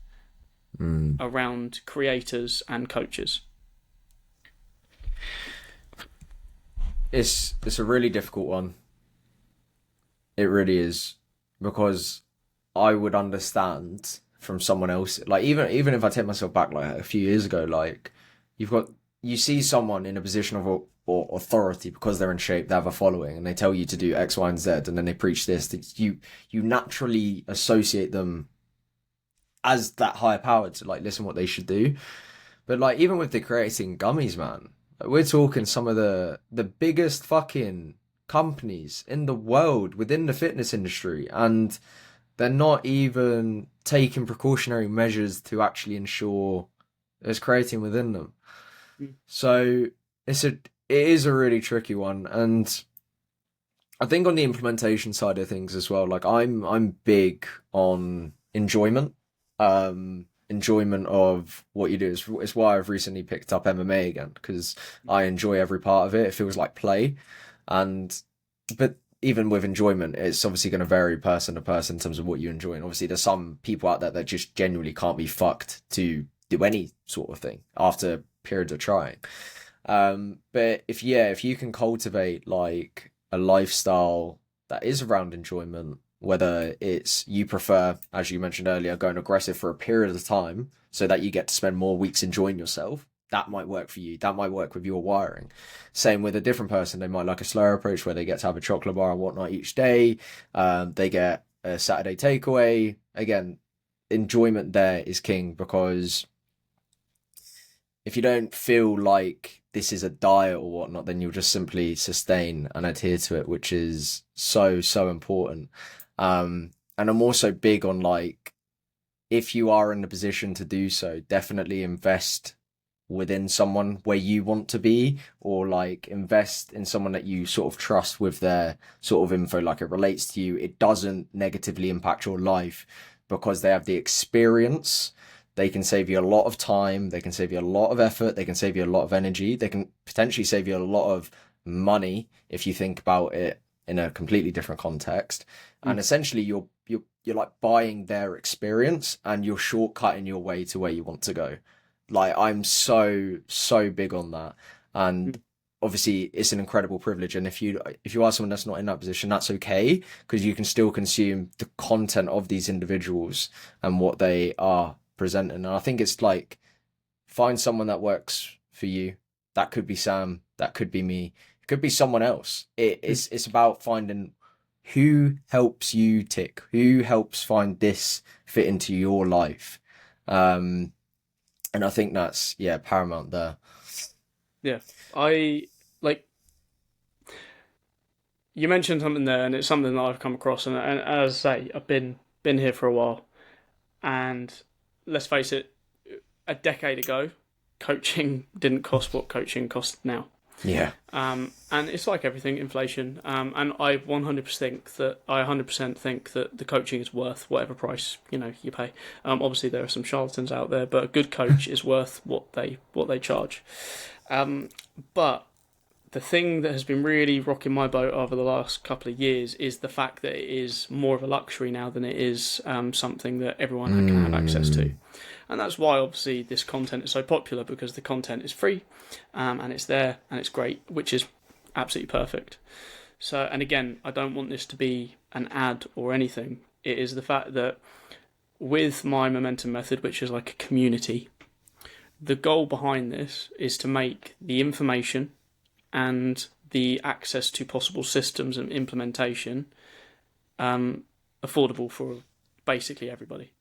around creators and coaches. It's a really difficult one. It really is, because I would understand from someone else, like even if I take myself back like a few years ago, like you see someone in a position of authority because they're in shape, they have a following, and they tell you to do X, Y, and Z, and then they preach this. You naturally associate them as that higher power to like listen what they should do. But like even with the creating gummies, man, like, we're talking some of the biggest fucking companies in the world within the fitness industry, and they're not even taking precautionary measures to actually ensure there's creatine within them. So it is a really tricky one, and I think on the implementation side of things as well, like I'm big on enjoyment. Enjoyment of what you do. It's why I've recently picked up MMA again, because I enjoy every part of it. It feels like play, but even with enjoyment, it's obviously going to vary person to person in terms of what you enjoy. And obviously there's some people out there that just genuinely can't be fucked to do any sort of thing after periods of trying. But if you can cultivate like a lifestyle that is around enjoyment, whether it's you prefer, as you mentioned earlier, going aggressive for a period of time so that you get to spend more weeks enjoying yourself, that might work for you. That might work with your wiring. Same with a different person. They might like a slower approach where they get to have a chocolate bar and whatnot each day. They get a Saturday takeaway. Again, enjoyment there is king, because if you don't feel like this is a diet or whatnot, then you'll just simply sustain and adhere to it, which is so, so important. And I'm also big on like, if you are in a position to do so, definitely invest within someone where you want to be, or like invest in someone that you sort of trust with their sort of info, like it relates to you. It doesn't negatively impact your life because they have the experience. They can save you a lot of time. They can save you a lot of effort. They can save you a lot of energy. They can potentially save you a lot of money if you think about it in a completely different context. And essentially you're like buying their experience and you're shortcutting your way to where you want to go. Like I'm so big on that. And obviously it's an incredible privilege. And if you are someone that's not in that position, that's okay, because you can still consume the content of these individuals and what they are presenting. And I think it's like, find someone that works for you. That could be Sam, that could be me, could be someone else. It's about finding who helps you tick, who helps find this fit into your life. And I think that's paramount there. Yeah, I like you mentioned something there, and it's something that I've come across, and as I say, I've been here for a while, and let's face it, a decade ago, coaching didn't cost what coaching costs now. Yeah. And it's like everything, inflation. And I 100% think that the coaching is worth whatever price you pay. Obviously there are some charlatans out there, but a good coach is worth what they charge. But the thing that has been really rocking my boat over the last couple of years is the fact that it is more of a luxury now than it is something that everyone can have access to. And that's why, obviously, this content is so popular, because the content is free, and it's there, and it's great, which is absolutely perfect. So, and again, I don't want this to be an ad or anything. It is the fact that with my momentum method, which is like a community, the goal behind this is to make the information and the access to possible systems and implementation affordable for basically everybody.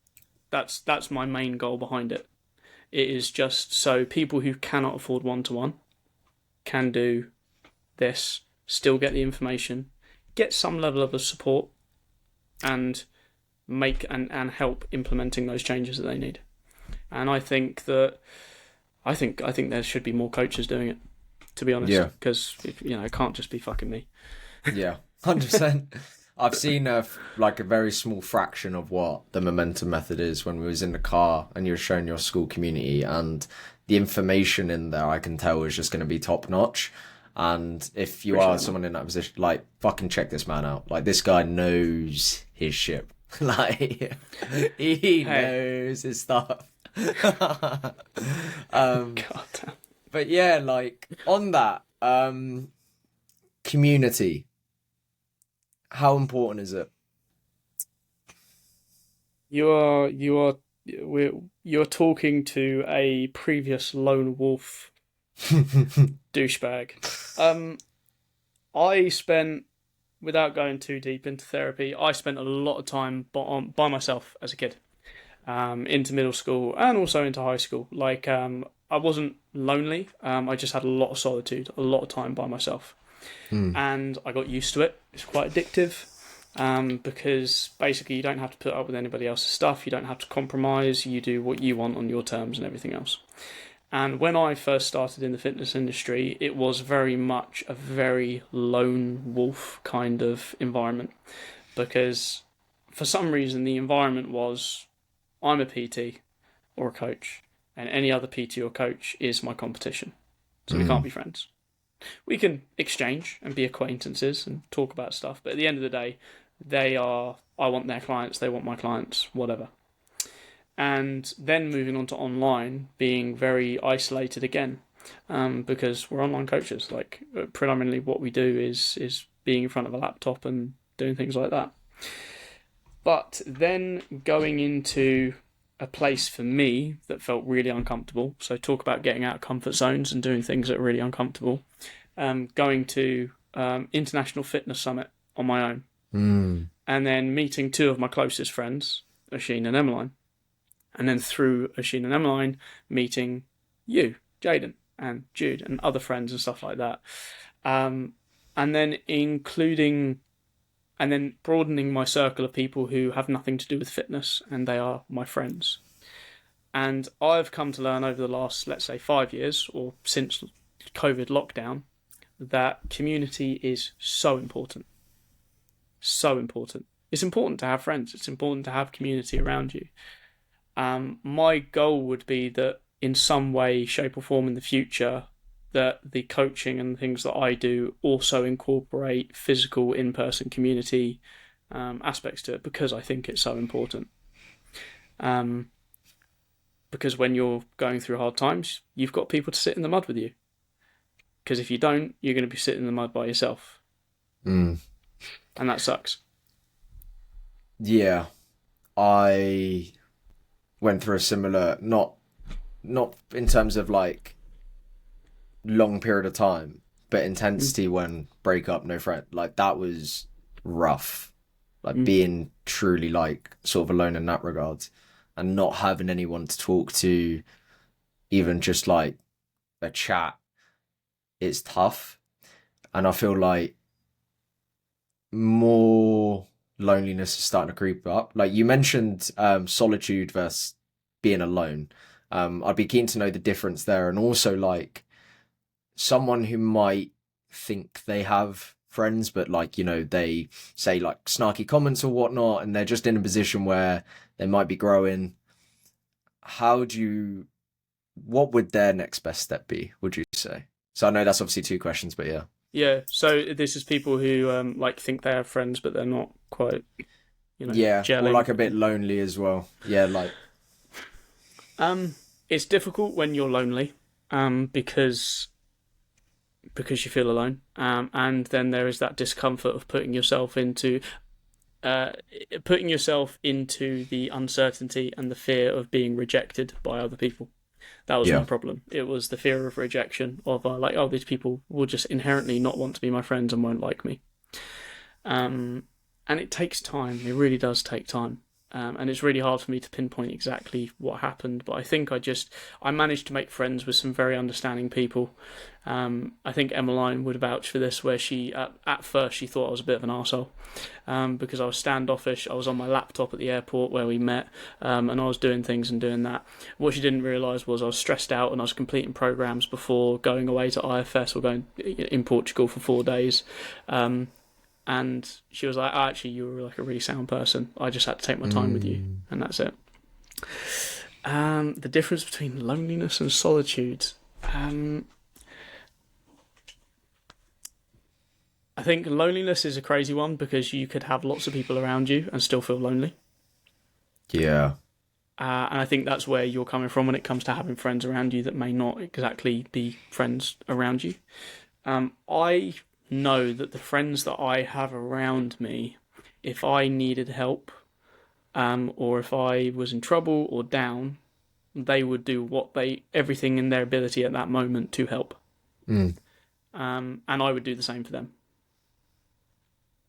That's my main goal behind it. It is just so people who cannot afford one-to-one can do this, still get the information, get some level of support, and make and help implementing those changes that they need. And I think there should be more coaches doing it, to be honest. Because it can't just be fucking me. Yeah, 100%. I've seen a very small fraction of what the momentum method is when we was in the car and you were showing your school community, and the information in there I can tell is just going to be top notch. And if you are someone in that position, like, fucking check this man out. Like, this guy knows his shit. Like, he knows his stuff. God damn. But yeah, like, on that, community. How important is it? You're talking to a previous lone wolf douchebag. I spent, without going too deep into therapy, I spent a lot of time by myself as a kid, into middle school and also into high school. Like, I wasn't lonely. I just had a lot of solitude, a lot of time by myself. And I got used to it. It's quite addictive, because basically you don't have to put up with anybody else's stuff. You don't have to compromise. You do what you want on your terms and everything else. And when I first started in the fitness industry, it was very much a very lone wolf kind of environment, because for some reason the environment was, I'm a PT or a coach, and any other PT or coach is my competition. So we can't be friends. We can exchange and be acquaintances and talk about stuff, but at the end of the day, I want their clients, they want my clients, whatever. And then moving on to online, being very isolated again, because we're online coaches. Like, predominantly what we do is being in front of a laptop and doing things like that. But then going into a place for me that felt really uncomfortable. So talk about getting out of comfort zones and doing things that are really uncomfortable. Going to International Fitness Summit on my own. And then meeting two of my closest friends, Oisin and Emmeline. And then through Oisin and Emmeline, meeting you, Jaden, and Jude, and other friends and stuff like that. And then broadening my circle of people who have nothing to do with fitness, and they are my friends. And I've come to learn over the last, let's say, 5 years, or since COVID lockdown, that community is so important. So important. It's important to have friends. It's important to have community around you. My goal would be that in some way, shape or form in the future, that the coaching and things that I do also incorporate physical in-person community aspects to it, because I think it's so important. Because when you're going through hard times, you've got people to sit in the mud with you. Because if you don't, you're going to be sitting in the mud by yourself. And that sucks. Yeah. I went through a similar, not in terms of like long period of time, but intensity when break up, no friend. Like that was rough. Like being truly like sort of alone in that regard, and not having anyone to talk to, even just like a chat, is tough. And I feel like more loneliness is starting to creep up. Like you mentioned, solitude versus being alone. I'd be keen to know the difference there, and also like someone who might think they have friends, but like, you know, they say like snarky comments or whatnot, and they're just in a position where they might be growing. What would their next best step be, would you say? So I know that's obviously two questions, but yeah. Yeah, so this is people who like think they have friends, but they're not quite, Yeah, or gelling. like a bit lonely as well. Yeah, like It's difficult when you're lonely, because you feel alone, and then there is that discomfort of putting yourself into the uncertainty and the fear of being rejected by other people. That was my yeah. problem. It was the fear of rejection, of like, oh, these people will just inherently not want to be my friends and won't like me. And it takes time. It really does take time. And it's really hard for me to pinpoint exactly what happened, but I think I managed to make friends with some very understanding people. I think Emmeline would vouch for this, where she, at first, she thought I was a bit of an arsehole, because I was standoffish. I was on my laptop at the airport where we met, and I was doing things and doing that. What she didn't realise was I was stressed out and I was completing programmes before going away to IFS or going in Portugal for 4 days. And she was like, oh, actually, you were like a really sound person. I just had to take my time with you, and that's it. The difference between loneliness and solitude. I think loneliness is a crazy one, because you could have lots of people around you and still feel lonely. Yeah. And I think that's where you're coming from when it comes to having friends around you that may not exactly be friends around you. I know that the friends that I have around me, if I needed help, or if I was in trouble or down, they would do everything in their ability at that moment to help. And I would do the same for them.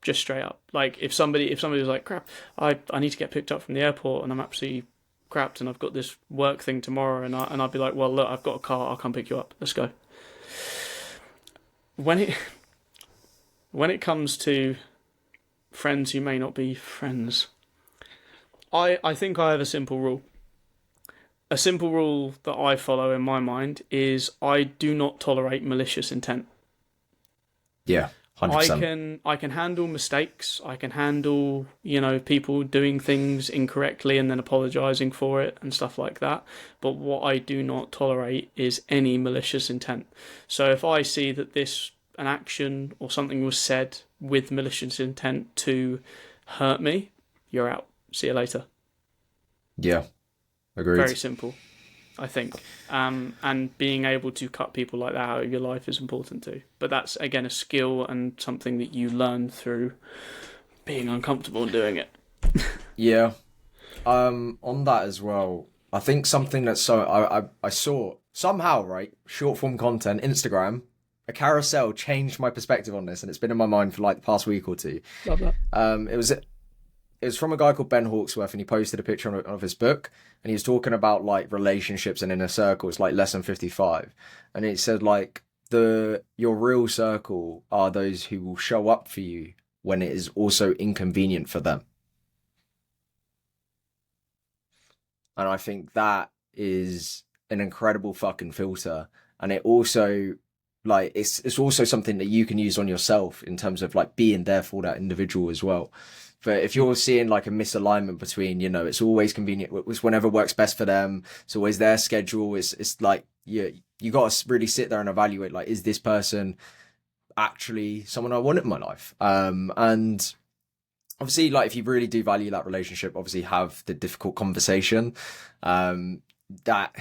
Just straight up. Like if somebody was like, crap, I need to get picked up from the airport and I'm absolutely crapped and I've got this work thing tomorrow, and I'd be like, well, look, I've got a car, I'll come pick you up. Let's go. When it comes to friends who may not be friends, I think I have a simple rule. A simple rule that I follow in my mind is I do not tolerate malicious intent. Yeah, 100%. I can handle mistakes. I can handle, people doing things incorrectly and then apologising for it and stuff like that. But what I do not tolerate is any malicious intent. So if I see that an action or something was said with malicious intent to hurt me, you're out. See you later. Yeah, agreed. Very simple, I think. And being able to cut people like that out of your life is important too. But that's, again, a skill and something that you learn through being uncomfortable and doing it. Yeah. On that as well, I think something that's I saw somehow, right, short form content, Instagram, a carousel changed my perspective on this, and it's been in my mind for like the past week or two. Love that. It was from a guy called Ben Hawksworth, and he posted a picture of his book, and he was talking about like relationships and inner circles, like lesson 55, and it said like your real circle are those who will show up for you when it is also inconvenient for them. And I think that is an incredible fucking filter, and it also like it's also something that you can use on yourself in terms of like being there for that individual as well. But if you're seeing like a misalignment between, it's always convenient, it's whenever works best for them, it's always their schedule, it's like you got to really sit there and evaluate, like, is this person actually someone I want in my life? And obviously, like, if you really do value that relationship, obviously have the difficult conversation. That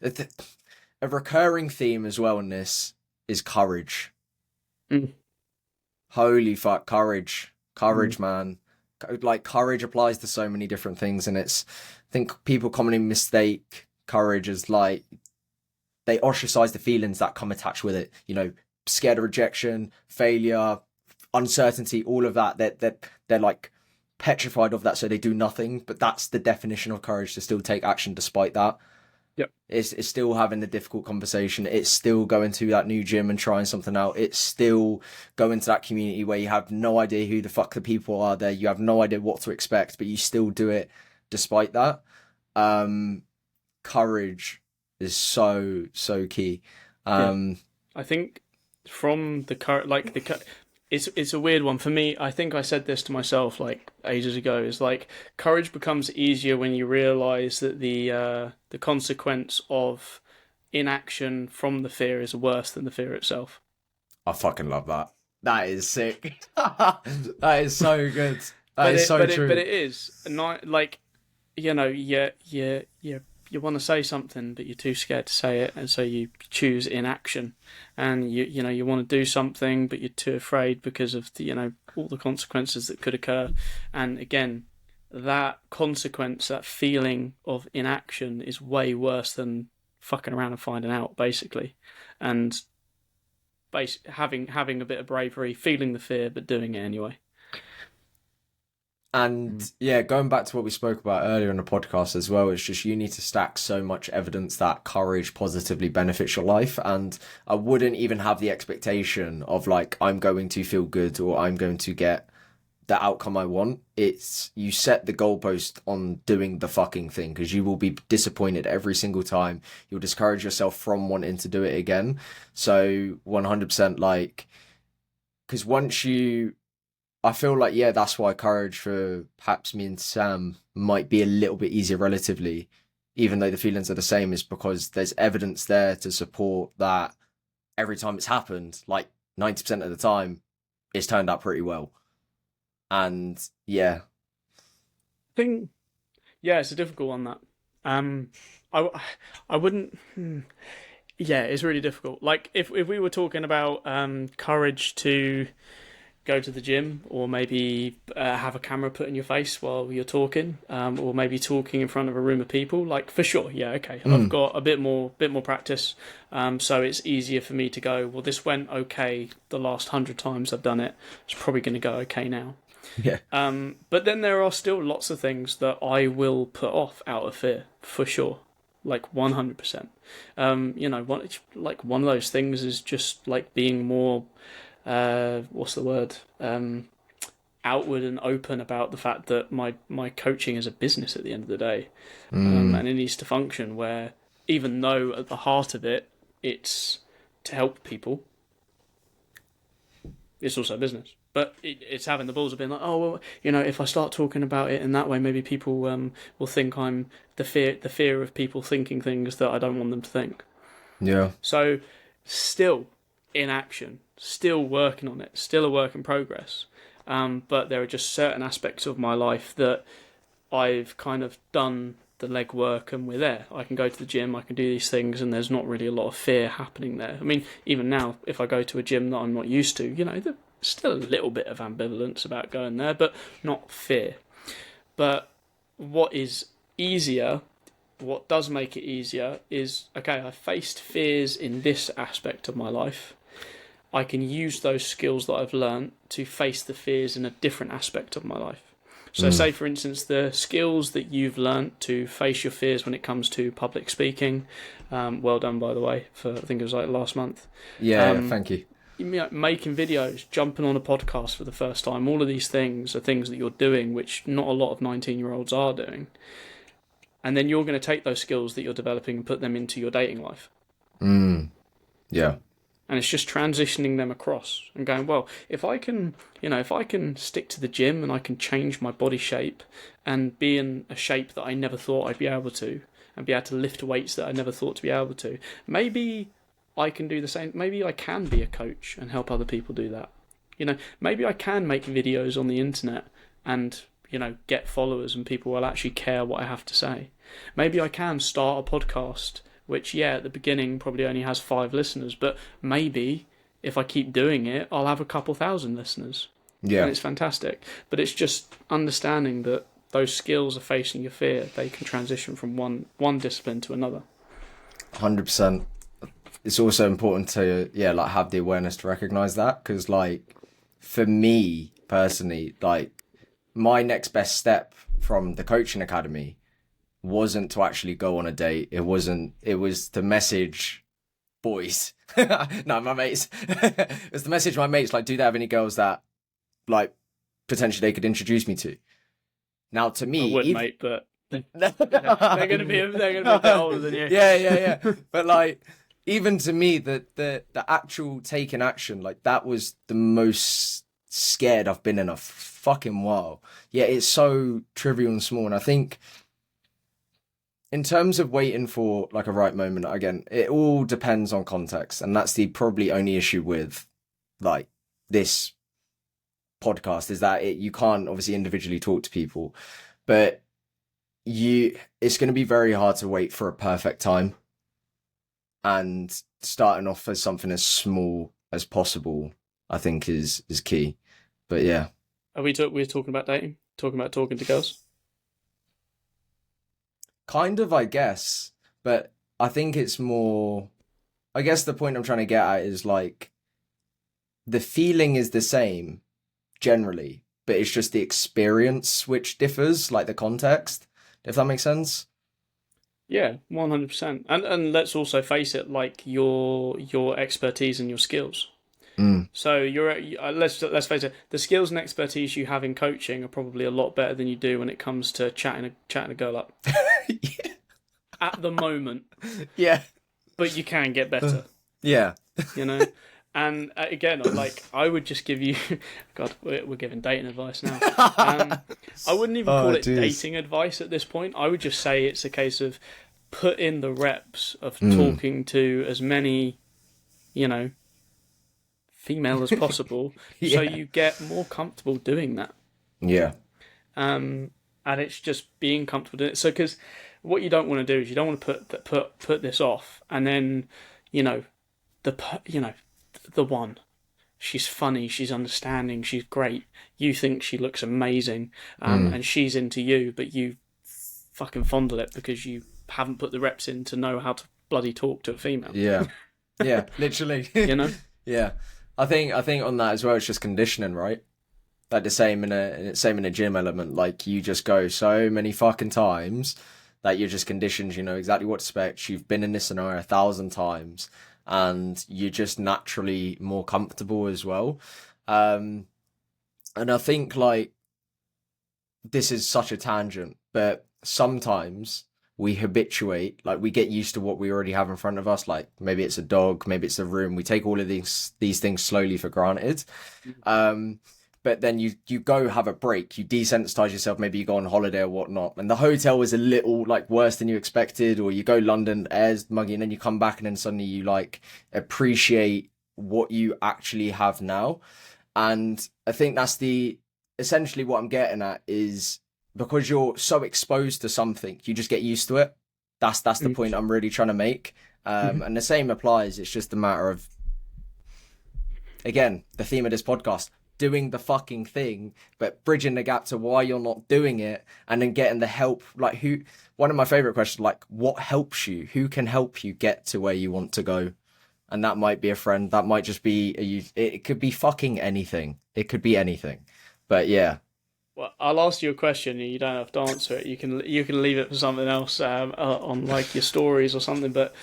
a recurring theme as well in this is courage. Holy fuck, courage, man. Like, courage applies to so many different things, and I think people commonly mistake courage as like they ostracize the feelings that come attached with it. scared of rejection, failure, uncertainty, all of that. They're like petrified of that, so they do nothing. But that's the definition of courage, to still take action despite that. Yep. It's still having the difficult conversation. It's still going to that new gym and trying something out. It's still going to that community where you have no idea who the fuck the people are there. You have no idea what to expect, but you still do it despite that. Courage is so key. I think from the courage, it's a weird one for me. I think I said this to myself like ages ago. Is like courage becomes easier when you realise that the consequence of inaction from the fear is worse than the fear itself. I fucking love that. That is sick. That is so good. That is so true. But it is not like, you know, you want to say something, but you're too scared to say it, and so you choose inaction. And you want to do something, but you're too afraid because of the, all the consequences that could occur. And again, that consequence, that feeling of inaction, is way worse than fucking around and finding out, basically. And having a bit of bravery, feeling the fear, but doing it anyway. And yeah, going back to what we spoke about earlier in the podcast as well, it's just you need to stack so much evidence that courage positively benefits your life. And I wouldn't even have the expectation of like, I'm going to feel good or I'm going to get the outcome I want. It's you set the goalpost on doing the fucking thing, because you will be disappointed every single time. You'll discourage yourself from wanting to do it again. So 100% like, because once you, I feel like, yeah, that's why courage for perhaps me and Sam might be a little bit easier relatively, even though the feelings are the same, is because there's evidence there to support that every time it's happened, like 90% of the time, it's turned out pretty well. And yeah. It's a difficult one, that. I wouldn't. Yeah, it's really difficult. Like if we were talking about courage to go to the gym, or maybe have a camera put in your face while you're talking, or maybe talking in front of a room of people, like for sure, yeah, okay. I've got a bit more practice, so it's easier for me to go, well, this went okay the last 100 times I've done it, it's probably going to go okay now. Yeah. But then there are still lots of things that I will put off out of fear, for sure, like 100%. One of those things is just like being more what's the word? Outward and open about the fact that my coaching is a business at the end of the day, and it needs to function where, even though at the heart of it, it's to help people, it's also a business. But it's having the balls of being like, oh well, if I start talking about it in that way, maybe people will think I'm the fear of people thinking things that I don't want them to think. Yeah. So still in action, still working on it, still a work in progress. But there are just certain aspects of my life that I've kind of done the legwork and we're there. I can go to the gym, I can do these things, and there's not really a lot of fear happening there. I mean, even now, if I go to a gym that I'm not used to, there's still a little bit of ambivalence about going there, but not fear. But what is easier, what does make it easier is, okay, I faced fears in this aspect of my life. I can use those skills that I've learned to face the fears in a different aspect of my life. So say, for instance, the skills that you've learned to face your fears when it comes to public speaking, well done, by the way, for I think it was like last month. Yeah, thank you. Making videos, jumping on a podcast for the first time, all of these things are things that you're doing, which not a lot of 19-year-olds are doing. And then you're going to take those skills that you're developing and put them into your dating life. Yeah. And it's just transitioning them across and going, well, if I can stick to the gym and I can change my body shape and be in a shape that I never thought I'd be able to, and be able to lift weights that I never thought to be able to, maybe I can do the same. Maybe I can be a coach and help other people do that. Maybe I can make videos on the internet and, get followers and people will actually care what I have to say. Maybe I can start a podcast which, at the beginning probably only has 5 listeners, but maybe if I keep doing it, I'll have a couple thousand listeners. Yeah. And it's fantastic. But it's just understanding that those skills are facing your fear. They can transition from one discipline to another. 100%. it's also important to like have the awareness to recognize that, because like for me personally, like my next best step from the coaching academy wasn't to actually go on a date. It was to message boys. No, my mates. It was to message my mates, like, do they have any girls that like potentially they could introduce me to? Now to me, I would, mate, but they're gonna be a bit older than you. Yeah. But like, even to me, the actual taking action, like that was the most scared I've been in a fucking while. Yeah, it's so trivial and small, and I think in terms of waiting for like a right moment, again, it all depends on context, and that's the probably only issue with like this podcast, is that you can't obviously individually talk to people, but it's going to be very hard to wait for a perfect time, and starting off as something as small as possible, I think is key. But yeah, we're talking about dating, talking about talking to girls. kind of, I guess, but I think it's more, I guess the point I'm trying to get at is like the feeling is the same generally, but it's just the experience which differs, like the context, if that makes sense. Yeah, 100%. And let's also face it, like your expertise and your skills. So let's face it, the skills and expertise you have in coaching are probably a lot better than you do when it comes to chatting a girl up. Yeah. At the moment. Yeah. But you can get better. Yeah. You know? And again, like, I would just give you... God, we're giving dating advice now. I wouldn't even call it dating advice at this point. I would just say it's a case of put in the reps of talking to as many, female as possible, so you get more comfortable doing that. Yeah. And it's just being comfortable doing it. So, because what you don't want to do is you don't want to put this off, and then, the one, she's funny, she's understanding, she's great. You think she looks amazing, and she's into you, but you fucking fondle it because you haven't put the reps in to know how to bloody talk to a female. Yeah. Yeah. Literally. Yeah. I think on that as well, it's just conditioning, right? Like the same in a gym element. Like you just go so many fucking times that you're just conditioned. You know exactly what to expect. You've been in this scenario 1,000 times, and you're just naturally more comfortable as well. And I think like this is such a tangent, but sometimes we habituate, like we get used to what we already have in front of us. Like maybe it's a dog, maybe it's a room. We take all of these things slowly for granted. But then you go have a break, you desensitize yourself, maybe you go on holiday or whatnot, and the hotel is a little like worse than you expected, or you go London, air's muggy, and then you come back and then suddenly you like appreciate what you actually have now. And I think that's essentially what I'm getting at, is because you're so exposed to something, you just get used to it. That's the point I'm really trying to make. And the same applies. It's just a matter of, again, the theme of this podcast, doing the fucking thing, but bridging the gap to why you're not doing it, and then getting the help. Like one of my favorite questions, like what helps you? Who can help you get to where you want to go? And that might be a friend. That might just be it could be fucking anything. It could be anything. But yeah. Well, I'll ask you a question and you don't have to answer it. You can leave it for something else on like your stories or something. But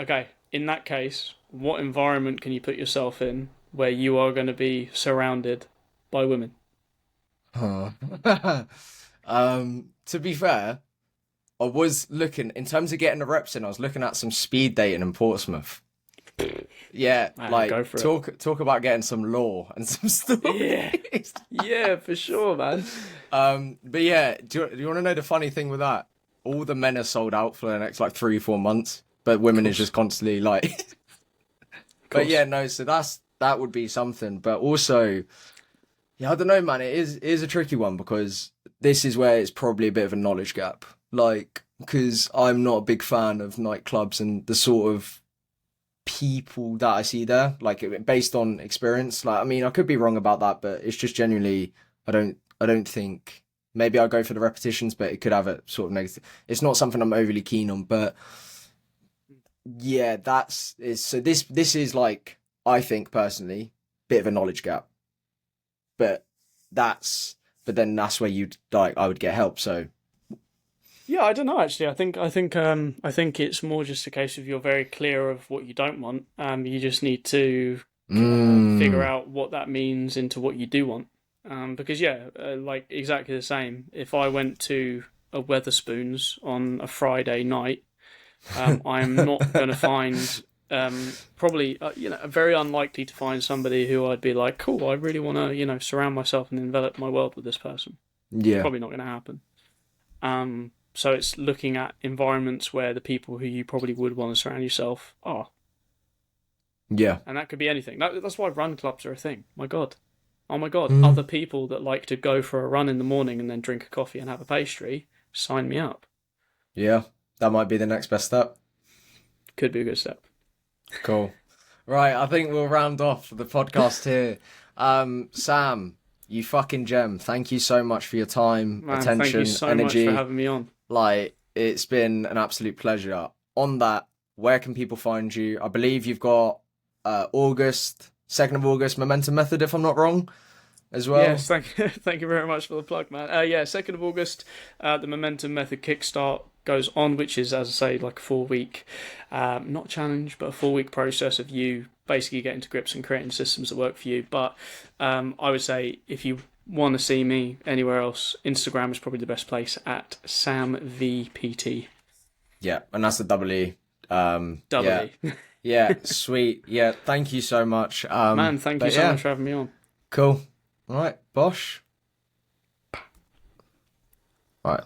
okay, in that case, what environment can you put yourself in where you are going to be surrounded by women? To be fair, I was looking, in terms of getting the reps in, I was looking at some speed dating in Portsmouth. Yeah, like talk about getting some law and some stuff. Yeah, for sure, man. But yeah, do you want to know the funny thing with that? All the men are sold out for the next like 3-4 months, but women is just constantly like. But yeah, no. So that would be something. But also, yeah, I don't know, man. It is a tricky one, because this is where it's probably a bit of a knowledge gap. Like, because I'm not a big fan of nightclubs and the sort of people that I see there, like based on experience. Like, I mean, I could be wrong about that, but it's just genuinely, I don't think, maybe I'll go for the repetitions, but it could have a sort of negative. It's not something I'm overly keen on, but Yeah, so this is like, I think personally, bit of a knowledge gap. But then that's where you'd like I would get help. So Yeah, I don't know actually. I think it's more just a case of you're very clear of what you don't want. You just need to figure mm, out what that means into what you do want. Because yeah, like exactly the same. If I went to a Weatherspoons on a Friday night, I'm not going to find probably very unlikely to find somebody who I'd be like, cool, I really want to surround myself and envelop my world with this person. yeah, Probably not going to happen. So it's looking at environments where the people who you probably would want to surround yourself are, yeah, and that could be anything. That's why run clubs are a thing. My God, oh my God, mm, other people that like to go for a run in the morning and then drink a coffee and have a pastry, sign me up. yeah. That might be the next best step. Could be a good step. Cool. Right, I think we'll round off the podcast here. Sam, you fucking gem. Thank you so much for your time, Man, thank you attention, so much for energy. having me on. Like, it's been an absolute pleasure. On that, where can people find you? I believe you've got August, 2nd of August, Momentum Method, if I'm not wrong, as well. Yes, thank you very much for the plug, man. Yeah, 2nd of August, the Momentum Method Kickstart goes on, which is, as I say, like a 4-week, not challenge, but a 4-week process of you basically getting to grips and creating systems that work for you. But I would say if you want to see me anywhere else, Instagram is probably the best place at SamVPT. Yeah, and that's the double E. Double Yeah, E. yeah, sweet. Yeah, thank you so much. Man, thank you so much for having me on. Cool. All right, Bosh. All right.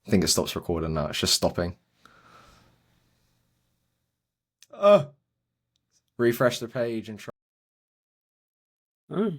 I think it stops recording now. It's just stopping. Refresh the page and try. Oh.